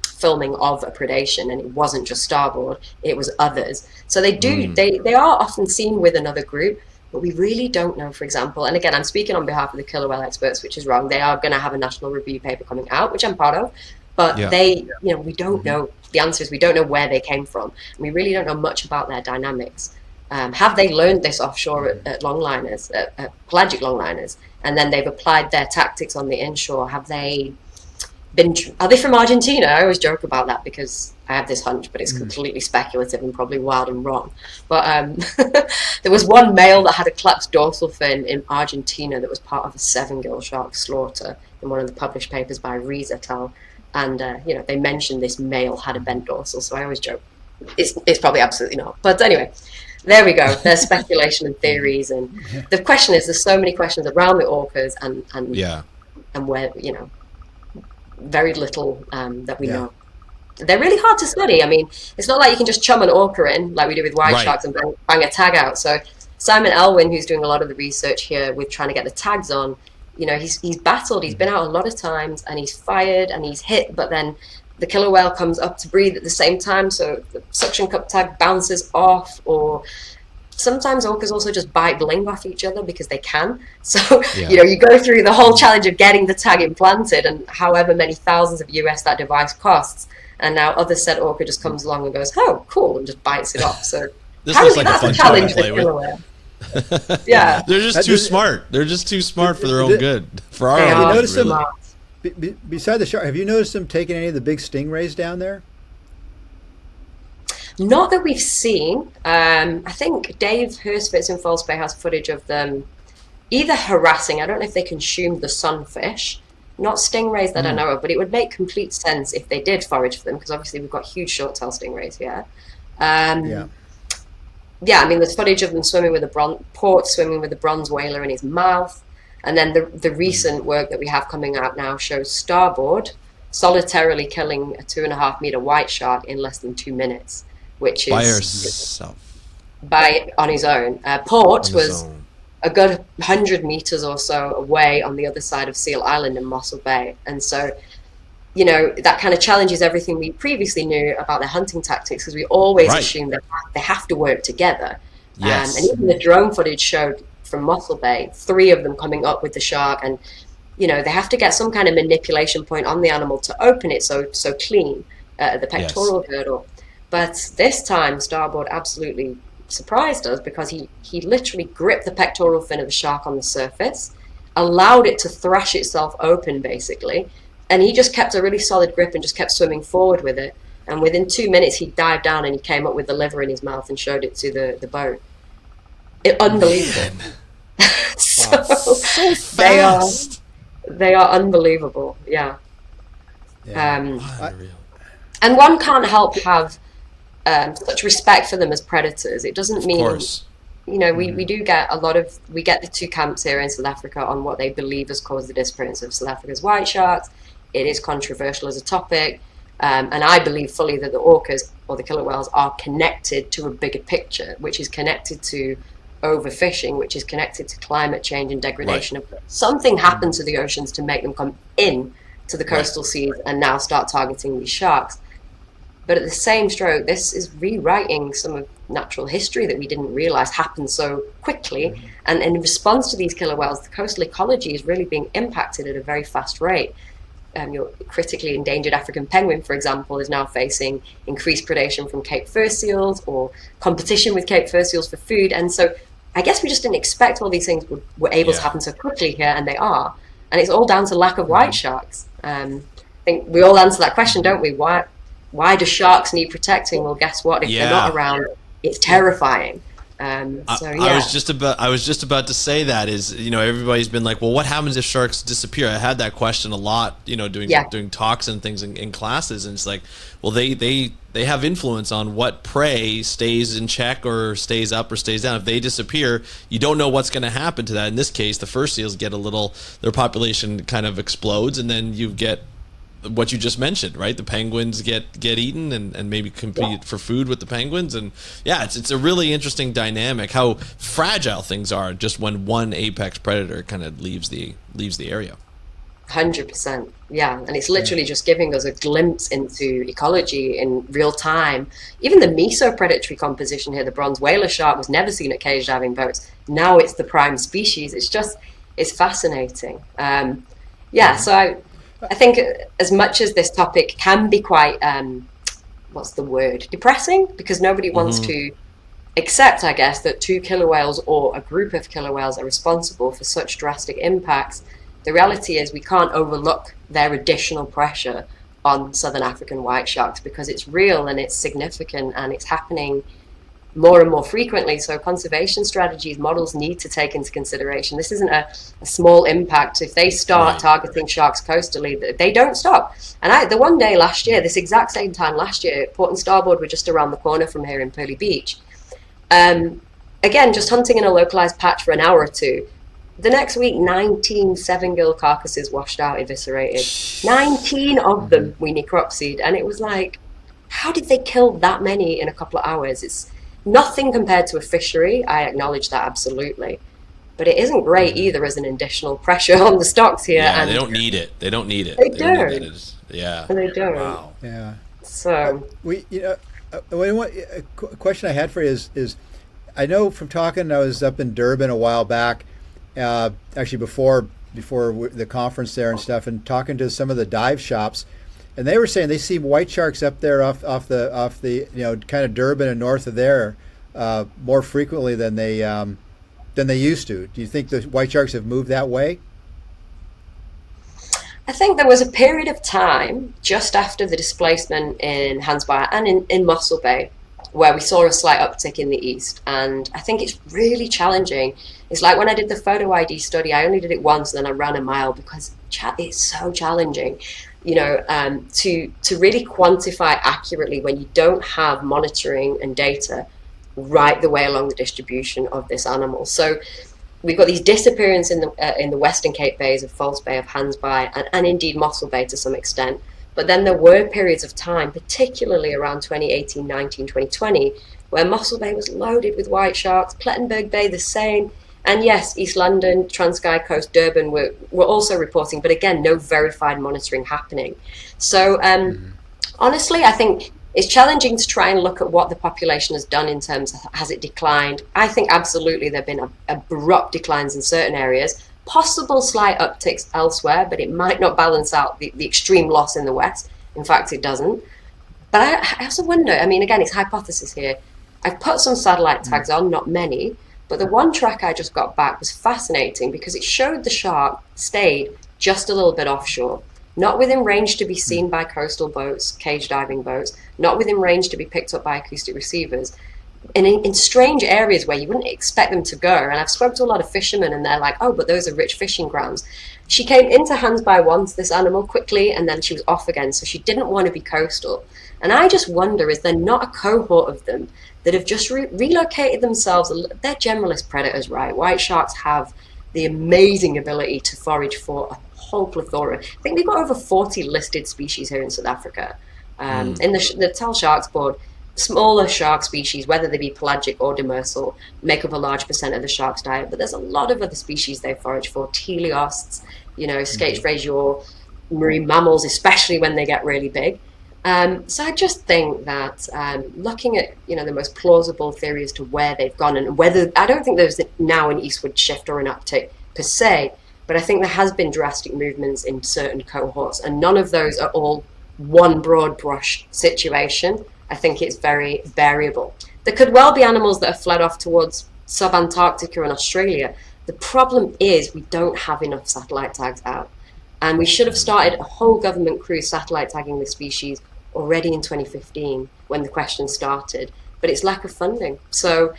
filming of a predation, and it wasn't just starboard, it was others. So they are often seen with another group, but we really don't know, for example, and again, I'm speaking on behalf of the killer whale experts, which is wrong. They are going to have a national review paper coming out, which I'm part of, but we don't know. The answer is we don't know where they came from. And we really don't know much about their dynamics. Have they learned this offshore at longliners, at pelagic longliners, and then they've applied their tactics on the inshore? Are they from Argentina? I always joke about that because I have this hunch, but it's completely speculative and probably wild and wrong. But there was one male that had a collapsed dorsal fin in Argentina that was part of a 7-gill shark slaughter in one of the published papers by Rees et al. And they mentioned this male had a bent dorsal, so I always joke it's probably absolutely not. But anyway, there we go. There's speculation and theories, and the question is, there's so many questions around the orcas and where very little that we know. They're really hard to study. I mean, it's not like you can just chum an orca in like we do with white sharks and bang a tag out. So Simon Elwin, who's doing a lot of the research here with trying to get the tags on, he's battled. He's been out a lot of times, and he's fired and he's hit, but then the killer whale comes up to breathe at the same time, so the suction cup tag bounces off. Or sometimes orcas also just bite bling off each other because they can. So you go through the whole challenge of getting the tag implanted, and however many thousands of US that device costs, and now other said orca just comes along and goes, oh cool, and just bites it off. So this looks like a fun challenge to play with. Yeah, they're just too smart. They're just too smart for their own good. For our Have own you noticed really. beside the shark, have you noticed them taking any of the big stingrays down there? Not that we've seen. I think Dave Hirschfitz in False Bay has footage of them either harassing, I don't know if they consumed the sunfish, not stingrays that I know of, but it would make complete sense if they did forage for them, because obviously we've got huge short-tail stingrays here. Yeah, I mean, there's footage of them swimming with a bronze whaler in his mouth. And then the recent work that we have coming out now shows starboard solitarily killing a 2.5 meter white shark in less than 2 minutes, which is by herself. On his own. Port was a good 100 meters or so away on the other side of Seal Island in Mossel Bay. And so, that kind of challenges everything we previously knew about their hunting tactics, because we always assume that they have to work together. Yes. And even the drone footage showed from Mossel Bay 3 of them coming up with the shark, and they have to get some kind of manipulation point on the animal to open it so clean, the pectoral girdle. But this time starboard absolutely surprised us, because he literally gripped the pectoral fin of the shark on the surface, allowed it to thrash itself open basically, and he just kept a really solid grip and just kept swimming forward with it. And within 2 minutes he dived down and he came up with the liver in his mouth and showed it to the boat. Unbelievable. So, Wow, so fast. they are unbelievable. Yeah. Unreal. And one can't help have such respect for them as predators. It doesn't Of mean, course. we do get we get the two camps here in South Africa on what they believe has caused the disappearance of South Africa's white sharks. It is controversial as a topic. And I believe fully that the orcas or the killer whales are connected to a bigger picture, which is connected to overfishing, which is connected to climate change and degradation. Right. Something happened to the oceans to make them come in to the coastal seas and now start targeting these sharks. But at the same stroke, this is rewriting some of natural history that we didn't realize happened so quickly. And in response to these killer whales, the coastal ecology is really being impacted at a very fast rate. Your critically endangered African penguin, for example, is now facing increased predation from Cape fur seals or competition with Cape fur seals for food. And so I guess we just didn't expect all these things were able to happen so quickly here, and they are. And it's all down to lack of white sharks. I think we all answer that question, don't we? Why do sharks need protecting? Well, guess what? If they're not around, it's terrifying. I was just about to say that is, everybody's been like, well, what happens if sharks disappear? I had that question a lot, doing talks and things in classes, and it's like, well, they have influence on what prey stays in check or stays up or stays down. If they disappear, you don't know what's going to happen to that. In this case, the fur seals get their population kind of explodes, and then you get what you just mentioned, right? The penguins get eaten and maybe compete for food with the penguins. And it's a really interesting dynamic, how fragile things are just when one apex predator kind of leaves the area. 100%. Yeah. And it's literally just giving us a glimpse into ecology in real time. Even the mesopredatory composition here, the bronze whaler shark was never seen at cage diving boats. Now it's the prime species. It's fascinating. So I think as much as this topic can be quite, depressing, because nobody wants to accept, I guess, that two killer whales or a group of killer whales are responsible for such drastic impacts. The reality is we can't overlook their additional pressure on southern African white sharks, because it's real and it's significant and it's happening more and more frequently. So conservation strategies, models need to take into consideration. This isn't a small impact. If they start targeting sharks coastally, they don't stop. And the one day last year, this exact same time last year, Port and Starboard were just around the corner from here in Pearly Beach. Again, just hunting in a localized patch for an hour or two. The next week, 19 seven-gill carcasses washed out, eviscerated. 19 of them we necropsied. And it was like, how did they kill that many in a couple of hours? It's nothing compared to a fishery. I acknowledge that, absolutely. But it isn't great either as an additional pressure on the stocks here. Yeah, and they don't need it. They don't. They don't. They don't. Wow. Yeah. So a question I had for you is I know from talking, I was up in Durban a while back, actually before the conference there and stuff, and talking to some of the dive shops. And they were saying they see white sharks up there off the kind of Durban and north of there more frequently than they used to. Do you think the white sharks have moved that way? I think there was a period of time just after the displacement in Hansbayer and in Mossel Bay where we saw a slight uptick in the east. And I think it's really challenging. It's like when I did the photo ID study, I only did it once, and then I ran a mile because it's so challenging. To really quantify accurately when you don't have monitoring and data right the way along the distribution of this animal. So we've got these disappearances in the Western Cape Bays of False Bay, of Hansbayer, and indeed Mossel Bay to some extent. But then there were periods of time, particularly around 2018, 19, 2020, where Mossel Bay was loaded with white sharks, Plettenberg Bay the same. And yes, East London, Transkei Coast, Durban were also reporting, but again, no verified monitoring happening. So honestly, I think it's challenging to try and look at what the population has done in terms of has it declined. I think absolutely there have been abrupt declines in certain areas, possible slight upticks elsewhere, but it might not balance out the extreme loss in the West. In fact, it doesn't. But I also wonder, again, it's hypothesis here. I've put some satellite tags on, not many, but the one track I just got back was fascinating because it showed the shark stayed just a little bit offshore, not within range to be seen by coastal boats, cage diving boats, not within range to be picked up by acoustic receivers. in strange areas where you wouldn't expect them to go. And I've spoken to a lot of fishermen, and they're like, oh, but those are rich fishing grounds. She came into Hansby once, this animal, quickly, and then she was off again. So she didn't want to be coastal. And I just wonder, is there not a cohort of them that have just relocated themselves? They're generalist predators, right? White sharks have the amazing ability to forage for a whole plethora. I think we've got over 40 listed species here in South Africa. In the Tall Sharks Board, smaller shark species, whether they be pelagic or demersal, make up a large percent of the shark's diet. But there's a lot of other species they forage for: teleosts, scate frazior, marine mammals, especially when they get really big. So I just think that looking at the most plausible theory as to where they've gone, and whether, I don't think there's now an eastward shift or an uptick per se, but I think there has been drastic movements in certain cohorts, and none of those are all one broad brush situation. I think it's very variable. There could well be animals that have fled off towards sub-Antarctica and Australia. The problem is we don't have enough satellite tags out. And we should have started a whole government crew satellite tagging the species already in 2015 when the question started. But it's lack of funding. So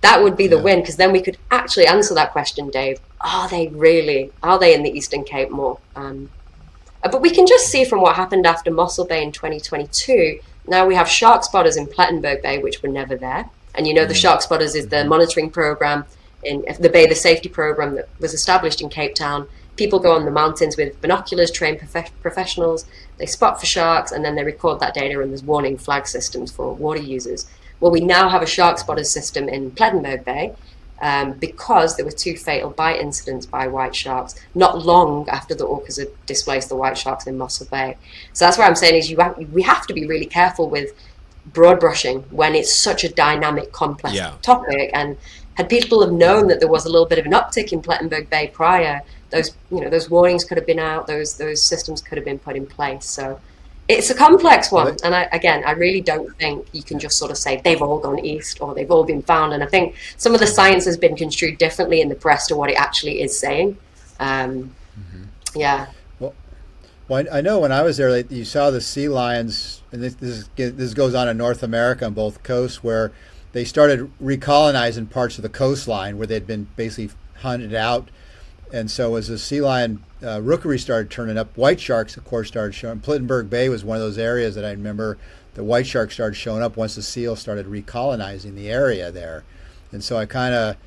that would be the win, because then we could actually answer that question, Dave. Are they in the Eastern Cape more? But we can just see from what happened after Mossel Bay in 2022, now we have shark spotters in Plettenberg Bay, which were never there. And the shark spotters is the monitoring program in the Bay, the safety program that was established in Cape Town. People go on the mountains with binoculars, trained professionals, they spot for sharks, and then they record that data, and there's warning flag systems for water users. Well, we now have a shark spotters system in Plettenberg Bay, because there were 2 fatal bite incidents by white sharks not long after the orcas had displaced the white sharks in Mossel Bay. So that's what I'm saying is we have to be really careful with broad brushing when it's such a dynamic, complex topic. And had people have known that there was a little bit of an uptick in Plettenberg Bay prior, those warnings could have been out, those systems could have been put in place. So it's a complex one, and I really don't think you can just sort of say they've all gone east or they've all been found. And I think some of the science has been construed differently in the press to what it actually is saying. Yeah. Well, I know when I was there, you saw the sea lions, and this goes on in North America on both coasts, where they started recolonizing parts of the coastline where they'd been basically hunted out. And so as the sea lion rookery started turning up, white sharks, of course, started showing. Plettenberg Bay was one of those areas that I remember the white sharks started showing up once the seals started recolonizing the area there. And so I kind of,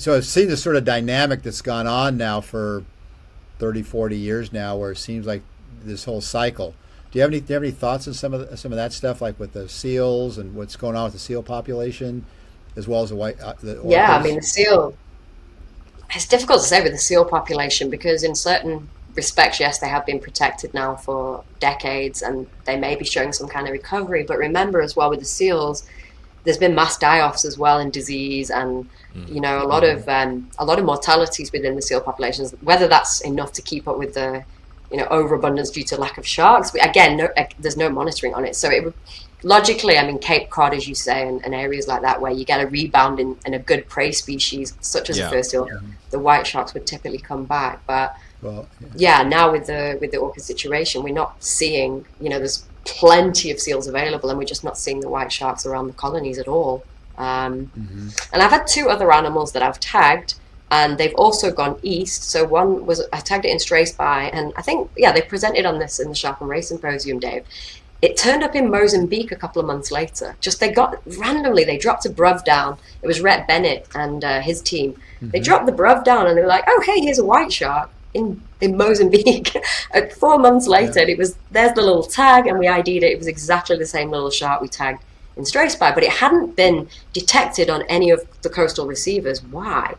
so I've seen this sort of dynamic that's gone on now for 30, 40 years now, where it seems like this whole cycle. Do you have any thoughts on some of that stuff, like with the seals and what's going on with the seal population, as well as the orcas? Yeah, I mean, the seal. It's difficult to say with the seal population, because in certain respects, yes, they have been protected now for decades, and they may be showing some kind of recovery. But remember as well, with the seals, there's been mass die-offs as well in disease, and a lot of mortalities within the seal populations. Whether that's enough to keep up with the overabundance due to lack of sharks, there's no monitoring on it. So it would logically, I mean, Cape Cod, as you say, and areas like that where you get a rebound in a good prey species such as the fur seal, the white sharks would typically come back. But now with the orca situation, we're not seeing, there's plenty of seals available, and we're just not seeing the white sharks around the colonies at all. And I've had 2 other animals that I've tagged, and they've also gone east. So one was, I tagged it in Strace Bay, and I think, they presented on this in the Shark and Ray Symposium, Dave. It turned up in Mozambique a couple of months later. They dropped a bruv down. It was Rhett Bennett and his team. They dropped the bruv down, and they were like, oh, hey, here's a white shark in Mozambique. 4 months later, there's the little tag, and we ID'd it. It was exactly the same little shark we tagged in Strace Bay, but it hadn't been detected on any of the coastal receivers. Why?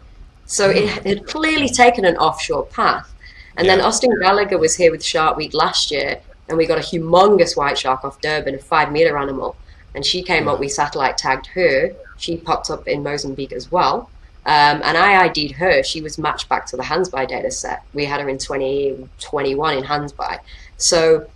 So it had clearly taken an offshore path. And then Austin Gallagher was here with Shark Week last year, and we got a humongous white shark off Durban, a 5-meter animal. And she came up, we satellite tagged her. She popped up in Mozambique as well. And I ID'd her. She was matched back to the Hansby data set. We had her in 2021 in Hansby. So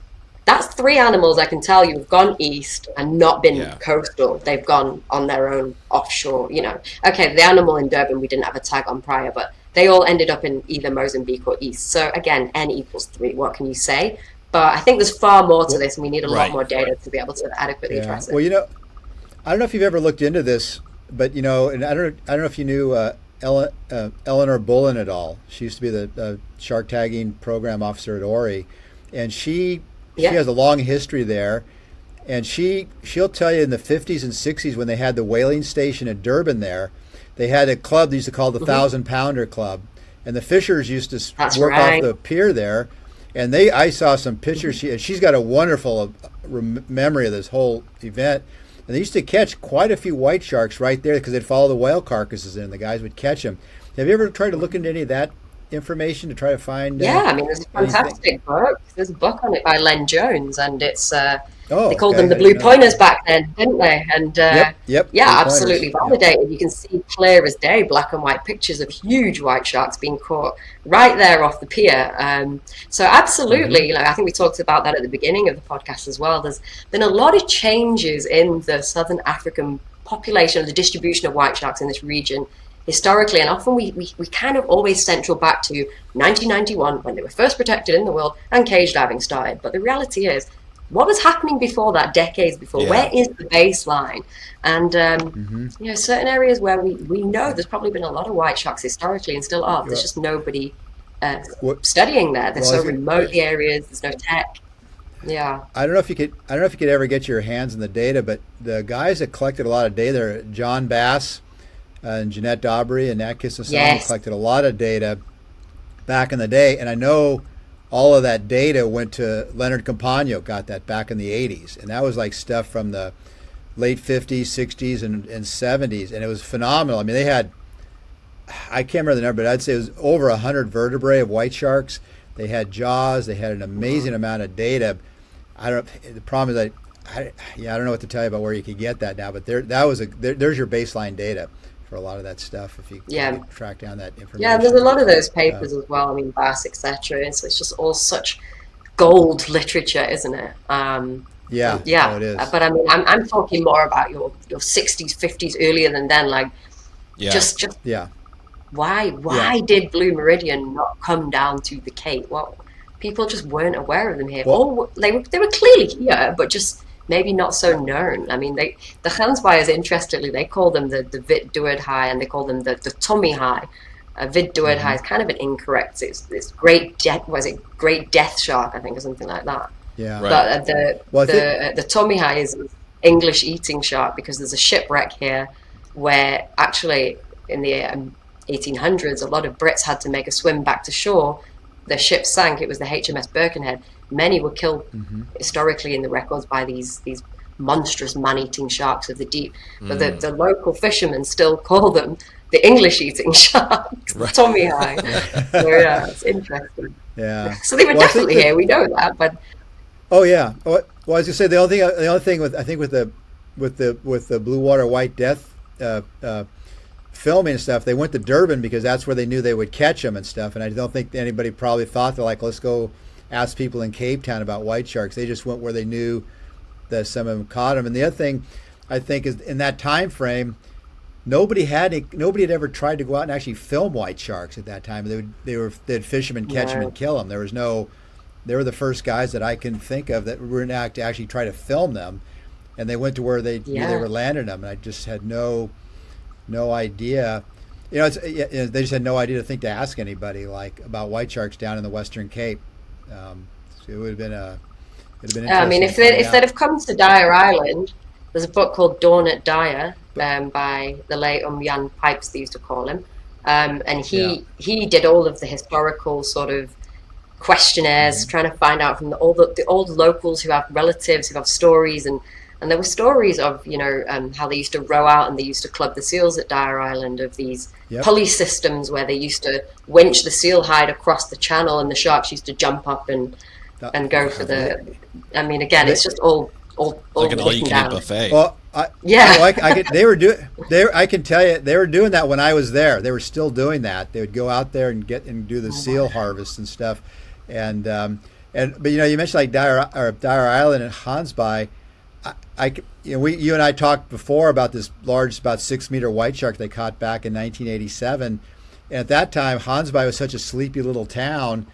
that's 3 animals I can tell you have gone east and not been coastal. They've gone on their own offshore, Okay, the animal in Durban we didn't have a tag on prior, but they all ended up in either Mozambique or east. So again, N equals 3. What can you say? But I think there's far more to this, and we need a lot more data to be able to adequately address it. Well, I don't know if you've ever looked into this, but and I don't know if you knew Eleanor Bullen at all. She used to be the shark tagging program officer at Ori, and she has a long history there. And she'll tell you in the 50s and 60s when they had the whaling station at Durban there, they had a club they used to call the 1,000 Pounder Club, and the fishers used to work off the pier there. And I saw some pictures. She's got a wonderful memory of this whole event. And they used to catch quite a few white sharks right there because they'd follow the whale carcasses in. The guys would catch them. Have you ever tried to look into any of that information to try to find? Yeah, I mean, there's a fantastic book. There's a book on it by Len Jones, and it's they called them the blue pointers back then, didn't they? And yep, yeah, absolutely validated. Yep. You can see clear as day, black and white pictures of huge white sharks being caught right there off the pier. So absolutely, I think we talked about that at the beginning of the podcast as well. There's been a lot of changes in the Southern African population, the distribution of white sharks in this region historically, and often we kind of always central back to 1991 when they were first protected in the world and cage diving started. But the reality is, what was happening before that, decades before? Yeah. Where is the baseline? And certain areas where we know there's probably been a lot of white sharks historically and still are. There's just nobody studying there. They're so remote the areas. There's no tech. Yeah. I don't know if you could ever get your hands on the data, but the guys that collected a lot of data, John Bass and Jeanette Daubry and Nat Kissasan collected a lot of data back in the day, and I know all of that data went to Leonard Compano, got that back in the 80s. And that was like stuff from the late 50s, 60s, and 70s. And it was phenomenal. I mean, they had, I can't remember the number, but I'd say it was over 100 vertebrae of white sharks. They had jaws. They had an amazing amount of data. The problem is I don't know what to tell you about where you could get that now, but there's your baseline data for a lot of that stuff if you track down that information. Yeah, there's a lot of those papers as well. I mean, Bass, etc. And so it's just all such gold literature, isn't it? Yeah, it is. But I mean, I'm talking more about your 60s, 50s, earlier than then. Like, just why did Blue Meridian not come down to the Cape? Well, people just weren't aware of them here. They were clearly here, but just maybe not so known. I mean, the Gansbuyers, interestingly, they call them the Wit Doordhaai, and they call them the Tommy High. Wit Doordhaai is kind of an incorrect. It's great death shark, I think, or something like that. Yeah. Right. But the Tommy High is English eating shark because there's a shipwreck here where actually in the 1800s, a lot of Brits had to make a swim back to shore. The ship sank. It was the HMS Birkenhead. Many were killed historically in the records by these monstrous man-eating sharks of the deep. But the local fishermen still call them the English-eating sharks, Tommy High. So yeah, it's interesting. Yeah. So they were definitely here. We know that, but. Oh yeah. Well, I was gonna say the only thing with the Blue Water White Death filming and stuff, they went to Durban because that's where they knew they would catch them and stuff. And I don't think anybody probably thought they're like, let's go ask people in Cape Town about white sharks. They just went where they knew that some of them caught them. And the other thing I think is in that time frame, nobody had ever tried to go out and actually film white sharks at that time. They'd fishermen catch them and kill them. They were the first guys that I can think of that were not to actually try to film them, and they went to where they knew they were landing them. And I just had no idea. They just had no idea to think to ask anybody like about white sharks down in the Western Cape. So it would have been interesting. I mean, if they'd have come to Dyer Island, there's a book called Dawn at Dyer by the late Jan Pipes, they used to call him, and he did all of the historical sort of questionnaires, trying to find out from all the old locals who have relatives who have stories, and there were stories of how they used to row out and they used to club the seals at Dyer Island, of these pulley systems where they used to winch the seal hide across the channel and the sharks used to jump up and go for the. I mean, again, it's just all like an all-you-can-eat buffet. Well, I can tell you they were doing that when I was there. They were still doing that. They would go out there and do the seal harvest and stuff, but you mentioned like Dyer Island and Gansbuy. You and I talked before about this large, about 6 meter white shark they caught back in 1987. And at that time, Gansbuy was such a sleepy little town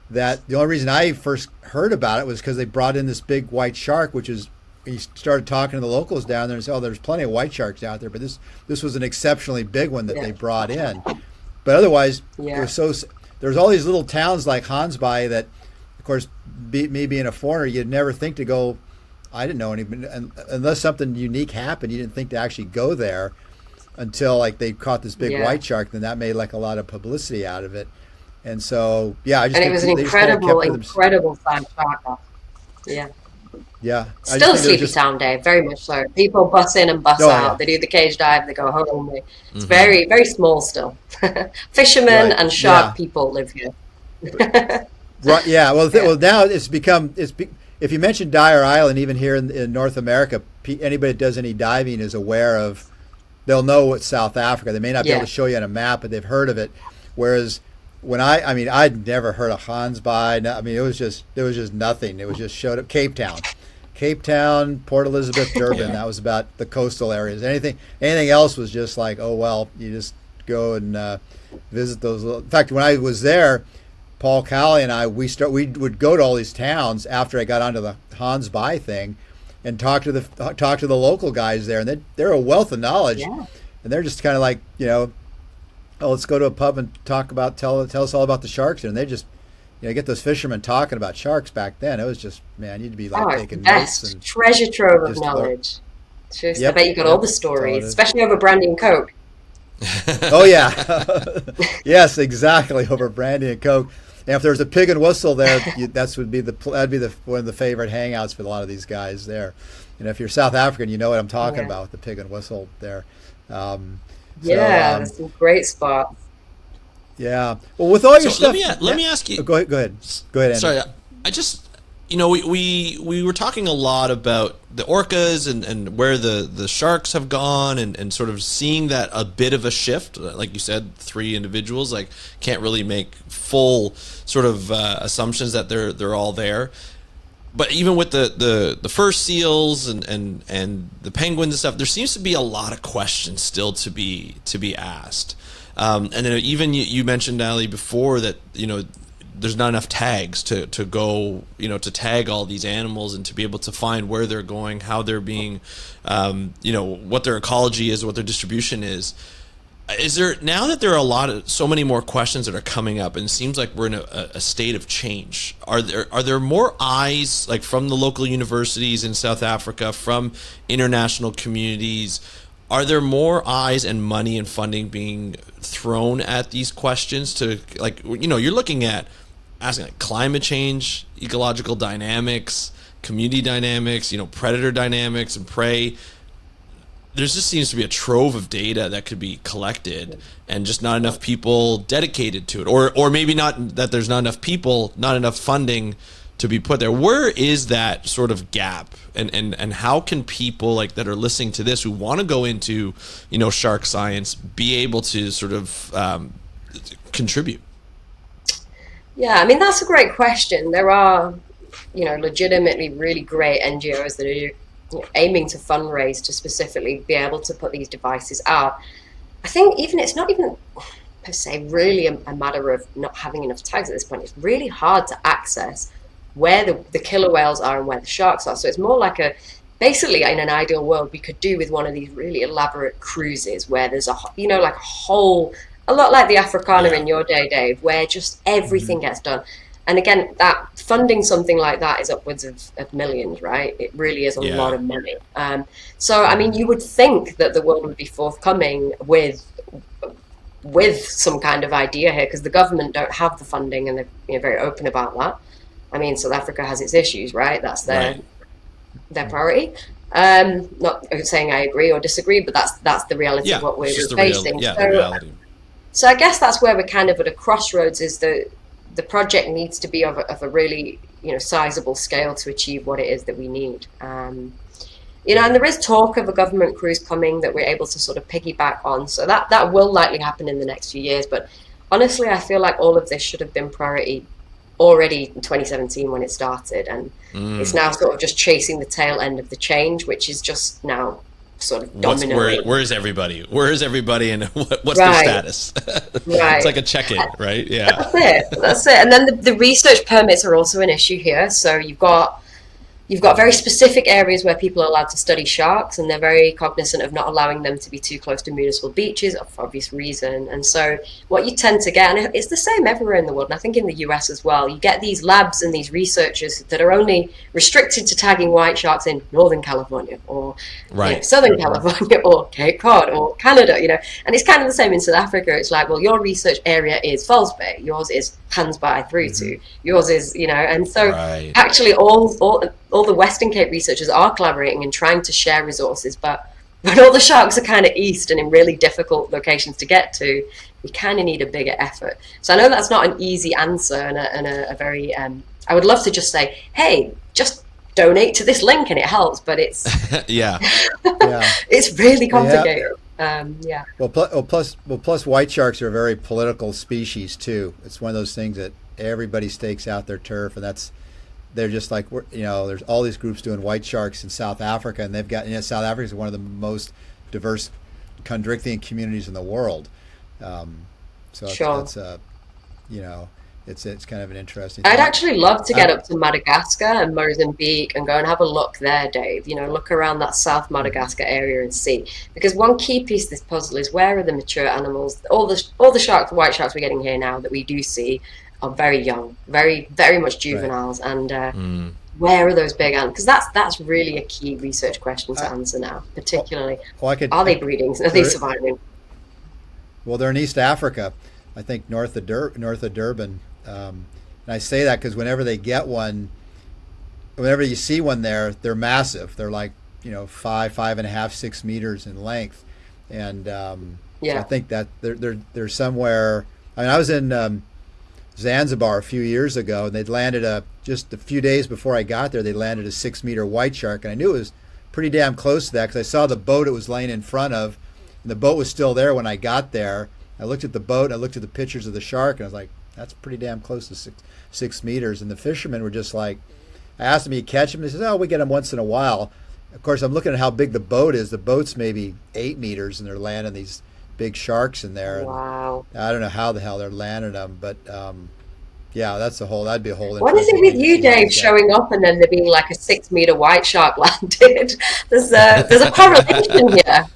that the only reason I first heard about it was because they brought in this big white shark, which is he started talking to the locals down there and said, "Oh, there's plenty of white sharks out there, but this was an exceptionally big one that they brought in." But otherwise, it was there's all these little towns like Hansby that, of course, me being a foreigner, you'd never think to go. I didn't know anything unless something unique happened. You didn't think to actually go there until like they caught this big white shark. Then that made like a lot of publicity out of it. And so, I just and it was an incredible time shark. Yeah. Still a sleepy town, Dave. Very much so. People bus in and bus out. They do the cage dive. They go home. It's very, very small still. Fishermen and shark people live here. Right. Yeah. Well, now it's become if you mention Dyer Island, even here in North America, anybody that does any diving is aware of. They'll know what's South Africa. They may not be able to show you on a map, but they've heard of it. Whereas when I'd never heard of Hansby. I mean, there was just nothing. It was just showed up Cape Town, Port Elizabeth, Durban. That was about the coastal areas. Anything else was just like, oh well, you just go and visit those. In fact, when I was there, Paul Cowley and I we would go to all these towns after I got onto the Hansby thing, and talk to the local guys there, and they're a wealth of knowledge, and they're just kind of like, oh, let's go to a pub and tell us all about the sharks, and they just get those fishermen talking about sharks back then. It was just, man, you'd be like taking notes and treasure trove of knowledge. I bet you got all the stories, especially over brandy and Coke. Oh yeah, yes, exactly, over brandy and Coke. And if there's a pig and whistle there, that'd be one of the favorite hangouts for a lot of these guys there. And if you're South African, you know what I'm talking about with the pig and whistle there. There's some great spots. Yeah. Well, with all your stuff, let me ask you. Go ahead. Go ahead, Andy. Sorry, I just we were talking a lot about the orcas and where the sharks have gone and sort of seeing that a bit of a shift. Like you said, 3 individuals can't really make full sort of assumptions that they're all there. But even with the first seals and the penguins and stuff, there seems to be a lot of questions still to be asked. And then even you mentioned, Ali, before that there's not enough tags to go to tag all these animals and to be able to find where they're going, how they're being, what their ecology is, what their distribution is. Is there, now that there are so many more questions that are coming up, and it seems like we're in a state of change, are there more eyes from the local universities in South Africa, from international communities? Are there more eyes and money and funding being thrown at these questions to you're looking at asking climate change, ecological dynamics, community dynamics, predator dynamics and prey. There just seems to be a trove of data that could be collected and just not enough people dedicated to it. Or maybe not that there's not enough people, not enough funding to be put there. Where is that sort of gap? And how can people that are listening to this who want to go into, shark science be able to sort of contribute? Yeah, I mean, that's a great question. There are, legitimately really great NGOs that are aiming to fundraise to specifically be able to put these devices out. I think it's not even per se really a matter of not having enough tags at this point. It's really hard to access where the killer whales are and where the sharks are. So it's more like basically in an ideal world, we could do with one of these really elaborate cruises where there's a whole, a lot like the Africana in your day, Dave, where just everything gets done. And again, that funding something like that is upwards of millions, right? It really is a lot of money. So, I mean, you would think that the world would be forthcoming with some kind of idea here, because the government don't have the funding, and they're very open about that. I mean, South Africa has its issues, right? That's their priority. Not saying I agree or disagree, but that's the reality of what we're facing. The reality. So I guess that's where we're kind of at a crossroads. Is the project needs to be of a really sizable scale to achieve what it is that we need. And there is talk of a government cruise coming that we're able to sort of piggyback on. So that will likely happen in the next few years. But honestly, I feel like all of this should have been priority already in 2017 when it started, and it's now sort of just chasing the tail end of the change, which is just now sort of dominating. Where is everybody? Where is everybody, and what's their status? It's like a check-in, right? Yeah. That's it. And then the research permits are also an issue here. So you've got You've got very specific areas where people are allowed to study sharks, and they're very cognizant of not allowing them to be too close to municipal beaches for obvious reason. And so what you tend to get, and it's the same everywhere in the world, and I think in the US as well, you get these labs and these researchers that are only restricted to tagging white sharks in Northern California or Southern California or Cape Cod or Canada, and it's kind of the same in South Africa. It's like, well, your research area is False Bay, yours is Hansby through to, yours is, and so actually all the Western Cape researchers are collaborating and trying to share resources, but when all the sharks are kind of east and in really difficult locations to get to, we kind of need a bigger effort. So I know that's not an easy answer and a very, I would love to just say, hey, just donate to this link and it helps, but it's, it's really complicated. Well, plus white sharks are a very political species too. It's one of those things that everybody stakes out their turf, and they're just like, there's all these groups doing white sharks in South Africa, and they've got, South Africa is one of the most diverse chondrichthyan communities in the world. So it's kind of an interesting thing. I'd actually love to get up to Madagascar and Mozambique and go and have a look there, Dave. Look around that South Madagascar area and see. Because one key piece of this puzzle is, where are the mature animals? All the sharks, the white sharks we're getting here now that we do see, are very young, very, very much juveniles. Right. And where are those big animals? Because that's really a key research question to answer now, particularly. Are they breeding? Are they surviving? Well, they're in East Africa, I think north of Durban. And I say that because whenever they get one, whenever you see one there, they're massive. They're like, 5.5, 6 meters in length. And so I think that they're somewhere. I mean, I was in Zanzibar a few years ago, and they'd landed just a few days before I got there, they landed a 6-meter white shark. And I knew it was pretty damn close to that because I saw the boat it was laying in front of, and the boat was still there when I got there. I looked at the boat, and I looked at the pictures of the shark, and I was like, that's pretty damn close to 6 meters. And the fishermen were just like, I asked them, you catch them? They said, oh, we get them once in a while. Of course, I'm looking at how big the boat is. The boat's maybe 8 meters, and they're landing these big sharks in there. Wow. And I don't know how the hell they're landing them, but that'd be a whole. What is it with you, Dave, showing up and then there being like a 6-meter white shark landed? There's a correlation here.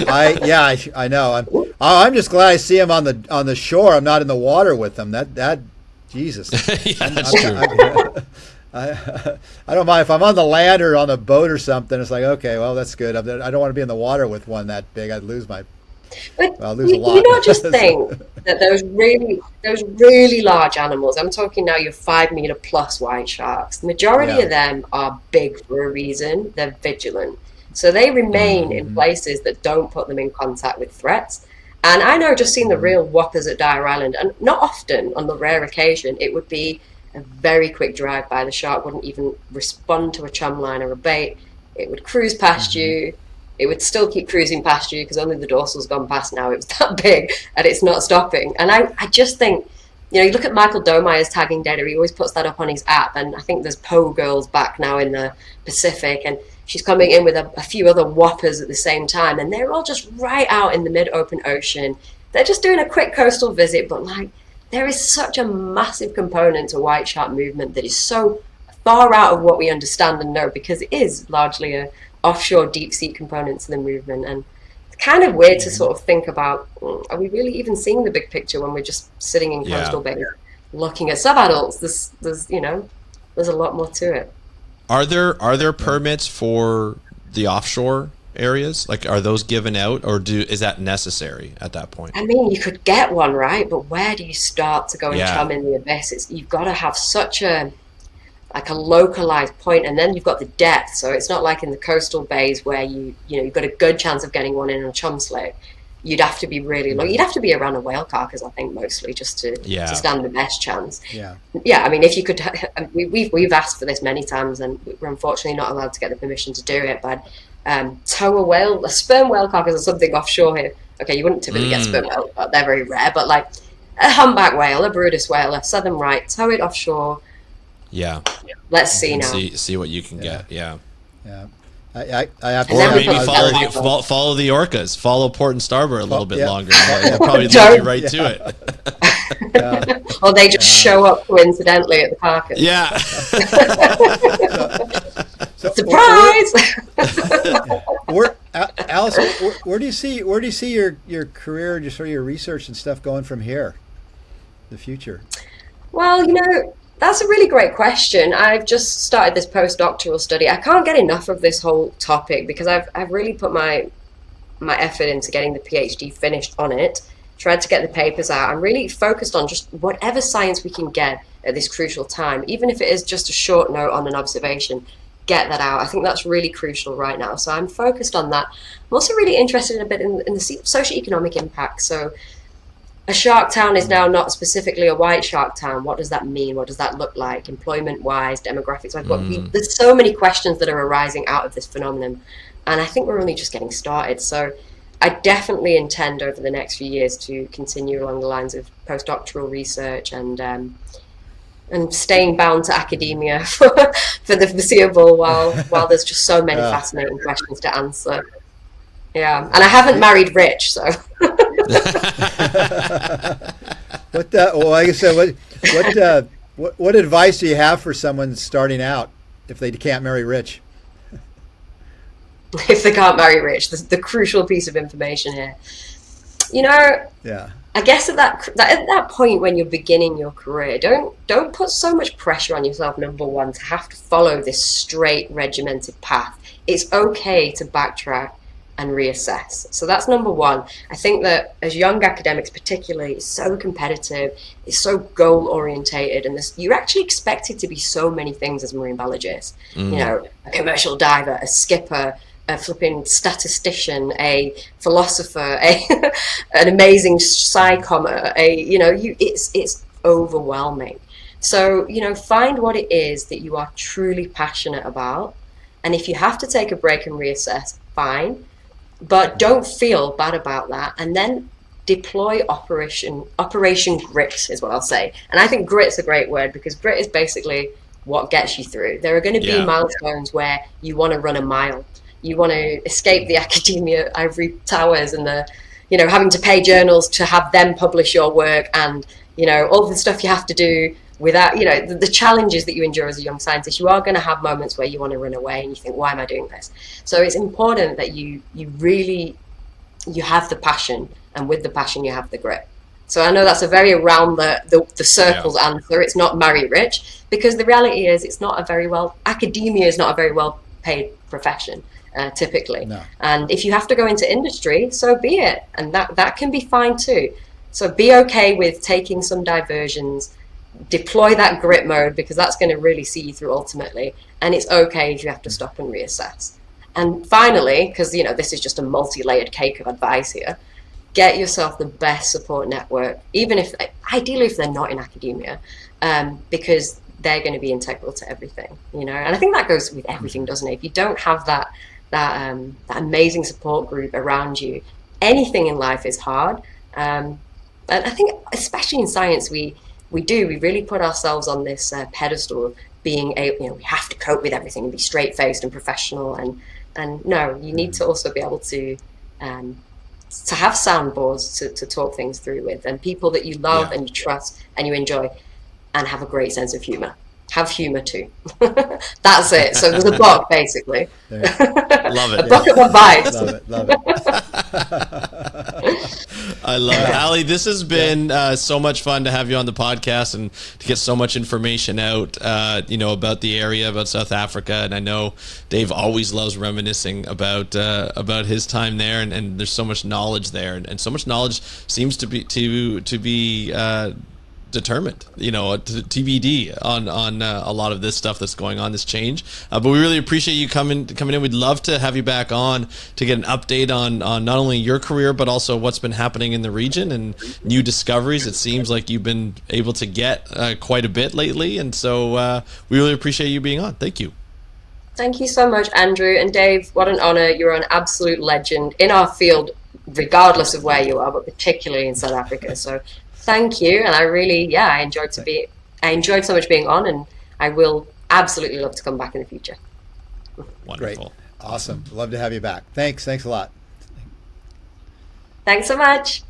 I know. I'm just glad I see him on the shore. I'm not in the water with them. That Jesus. That's true. I don't mind if I'm on the land or on the boat or something. It's like, okay, well, that's good. I don't want to be in the water with one that big. I'd lose my. But you don't just think that those really large animals, I'm talking now your 5-meter plus white sharks, the majority of them are big for a reason. They're vigilant. So they remain in places that don't put them in contact with threats. And I know, just seeing the real whoppers at Dyer Island, and not often, on the rare occasion, it would be a very quick drive by. The shark wouldn't even respond to a chum line or a bait. It would cruise past you. It would still keep cruising past you because only the dorsal's gone past now. It was that big, and it's not stopping. And I just think, you look at Michael Domeyer's tagging data. He always puts that up on his app. And I think there's Poe girls back now in the Pacific, and she's coming in with a few other whoppers at the same time. And they're all just right out in the mid-open ocean. They're just doing a quick coastal visit, but there is such a massive component to white shark movement that is so far out of what we understand and know, because it is largely a offshore deep sea component to the movement. And it's kind of weird to sort of think about, are we really even seeing the big picture when we're just sitting in coastal bays looking at subadults? There's a lot more to it. Are there permits for the offshore areas? Like, are those given out, or is that necessary at that point? I mean, you could get one, right? But where do you start to go and chum in the abyss? You've got to have such a localized point, and then you've got the depth. So it's not like in the coastal bays where you've got a good chance of getting one in on a chum slate. You'd have to be really low. You'd have to be around a whale carcass, I think, mostly, just to stand the best chance. Yeah. I mean, if you could, we've asked for this many times, and we're unfortunately not allowed to get the permission to do it. But tow a sperm whale carcass or something offshore here. Okay, you wouldn't typically get sperm whale, but they're very rare. But like a humpback whale, a Bryde's whale, a southern right, tow it offshore. Yeah. Let's see now. See what you can get. Yeah. I have to. Or maybe follow the orcas. Follow port and starboard a little bit longer. They'll probably lead you right to it. Or they just show up coincidentally at the carcass. Yeah. Alison, where do you see your career, just sort of your research and stuff going from here, the future? Well, that's a really great question. I've just started this postdoctoral study. I can't get enough of this whole topic because I've really put my effort into getting the PhD finished on it, tried to get the papers out. I'm really focused on just whatever science we can get at this crucial time, even if it is just a short note on an observation, get that out. I think that's really crucial right now. So I'm focused on that. I'm also really interested a bit in the socioeconomic impact. So a shark town is now not specifically a white shark town. What does that mean? What does that look like, employment-wise, demographics? There's so many questions that are arising out of this phenomenon, and I think we're only just getting started. So I definitely intend over the next few years to continue along the lines of postdoctoral research and staying bound to academia for the foreseeable while there's just so many fascinating questions to answer. Yeah, and I haven't married rich, so. What advice do you have for someone starting out if they can't marry rich? If they can't marry rich, the crucial piece of information here. Yeah. I guess at that point when you're beginning your career, don't put so much pressure on yourself. Number one, to have to follow this straight regimented path. It's okay to backtrack and reassess. So that's number one. I think that as young academics particularly, it's so competitive, it's so goal orientated, and you're actually expected to be so many things as a marine biologist. A commercial diver, a skipper, a flipping statistician, a philosopher, an amazing psychomer, it's overwhelming. So, find what it is that you are truly passionate about. And if you have to take a break and reassess, fine. But don't feel bad about that. And then deploy Operation Grit is what I'll say. And I think grit's a great word because grit is basically what gets you through. There are going to be milestones where you want to run a mile. You want to escape the academia ivory towers and having to pay journals to have them publish your work and, all the stuff you have to do without, the challenges that you endure as a young scientist. You are going to have moments where you want to run away and you think, why am I doing this? So it's important that you have the passion, and with the passion, you have the grit. So I know that's a very around the circles answer. It's not marry rich, because the reality is academia is not a very well paid profession. Typically. No. And if you have to go into industry, so be it. And that can be fine too. So be okay with taking some diversions, deploy that grit mode, because that's going to really see you through ultimately. And it's okay if you have to stop and reassess. And finally, because this is just a multi-layered cake of advice here, get yourself the best support network, even ideally if they're not in academia, because they're going to be integral to everything, And I think that goes with everything, doesn't it? If you don't have that amazing support group around you, anything in life is hard. And I think, especially in science, we really put ourselves on this pedestal of being we have to cope with everything and be straight-faced and professional. And no, you need to also be able to have soundboards to talk things through with, and people that you love and you trust and you enjoy, and have a great sense of humor. Have humor too. That's it. So there's a book, basically. Love it. A book of advice. Love it. I love it. Ali, this has been so much fun to have you on the podcast and to get so much information out, about the area, about South Africa. And I know Dave always loves reminiscing about his time there, and there's so much knowledge there, and so much knowledge seems to be determined, TBD on a lot of this stuff that's going on, this change. But we really appreciate you coming in. We'd love to have you back on to get an update on not only your career, but also what's been happening in the region and new discoveries. It seems like you've been able to get quite a bit lately. And so we really appreciate you being on. Thank you. Thank you so much, Andrew. And Dave, what an honor. You're an absolute legend in our field, regardless of where you are, but particularly in South Africa. So thank you, and I really, I enjoyed so much being on, and I will absolutely love to come back in the future. Wonderful. Great. Awesome. Love to have you back. Thanks a lot. Thanks so much.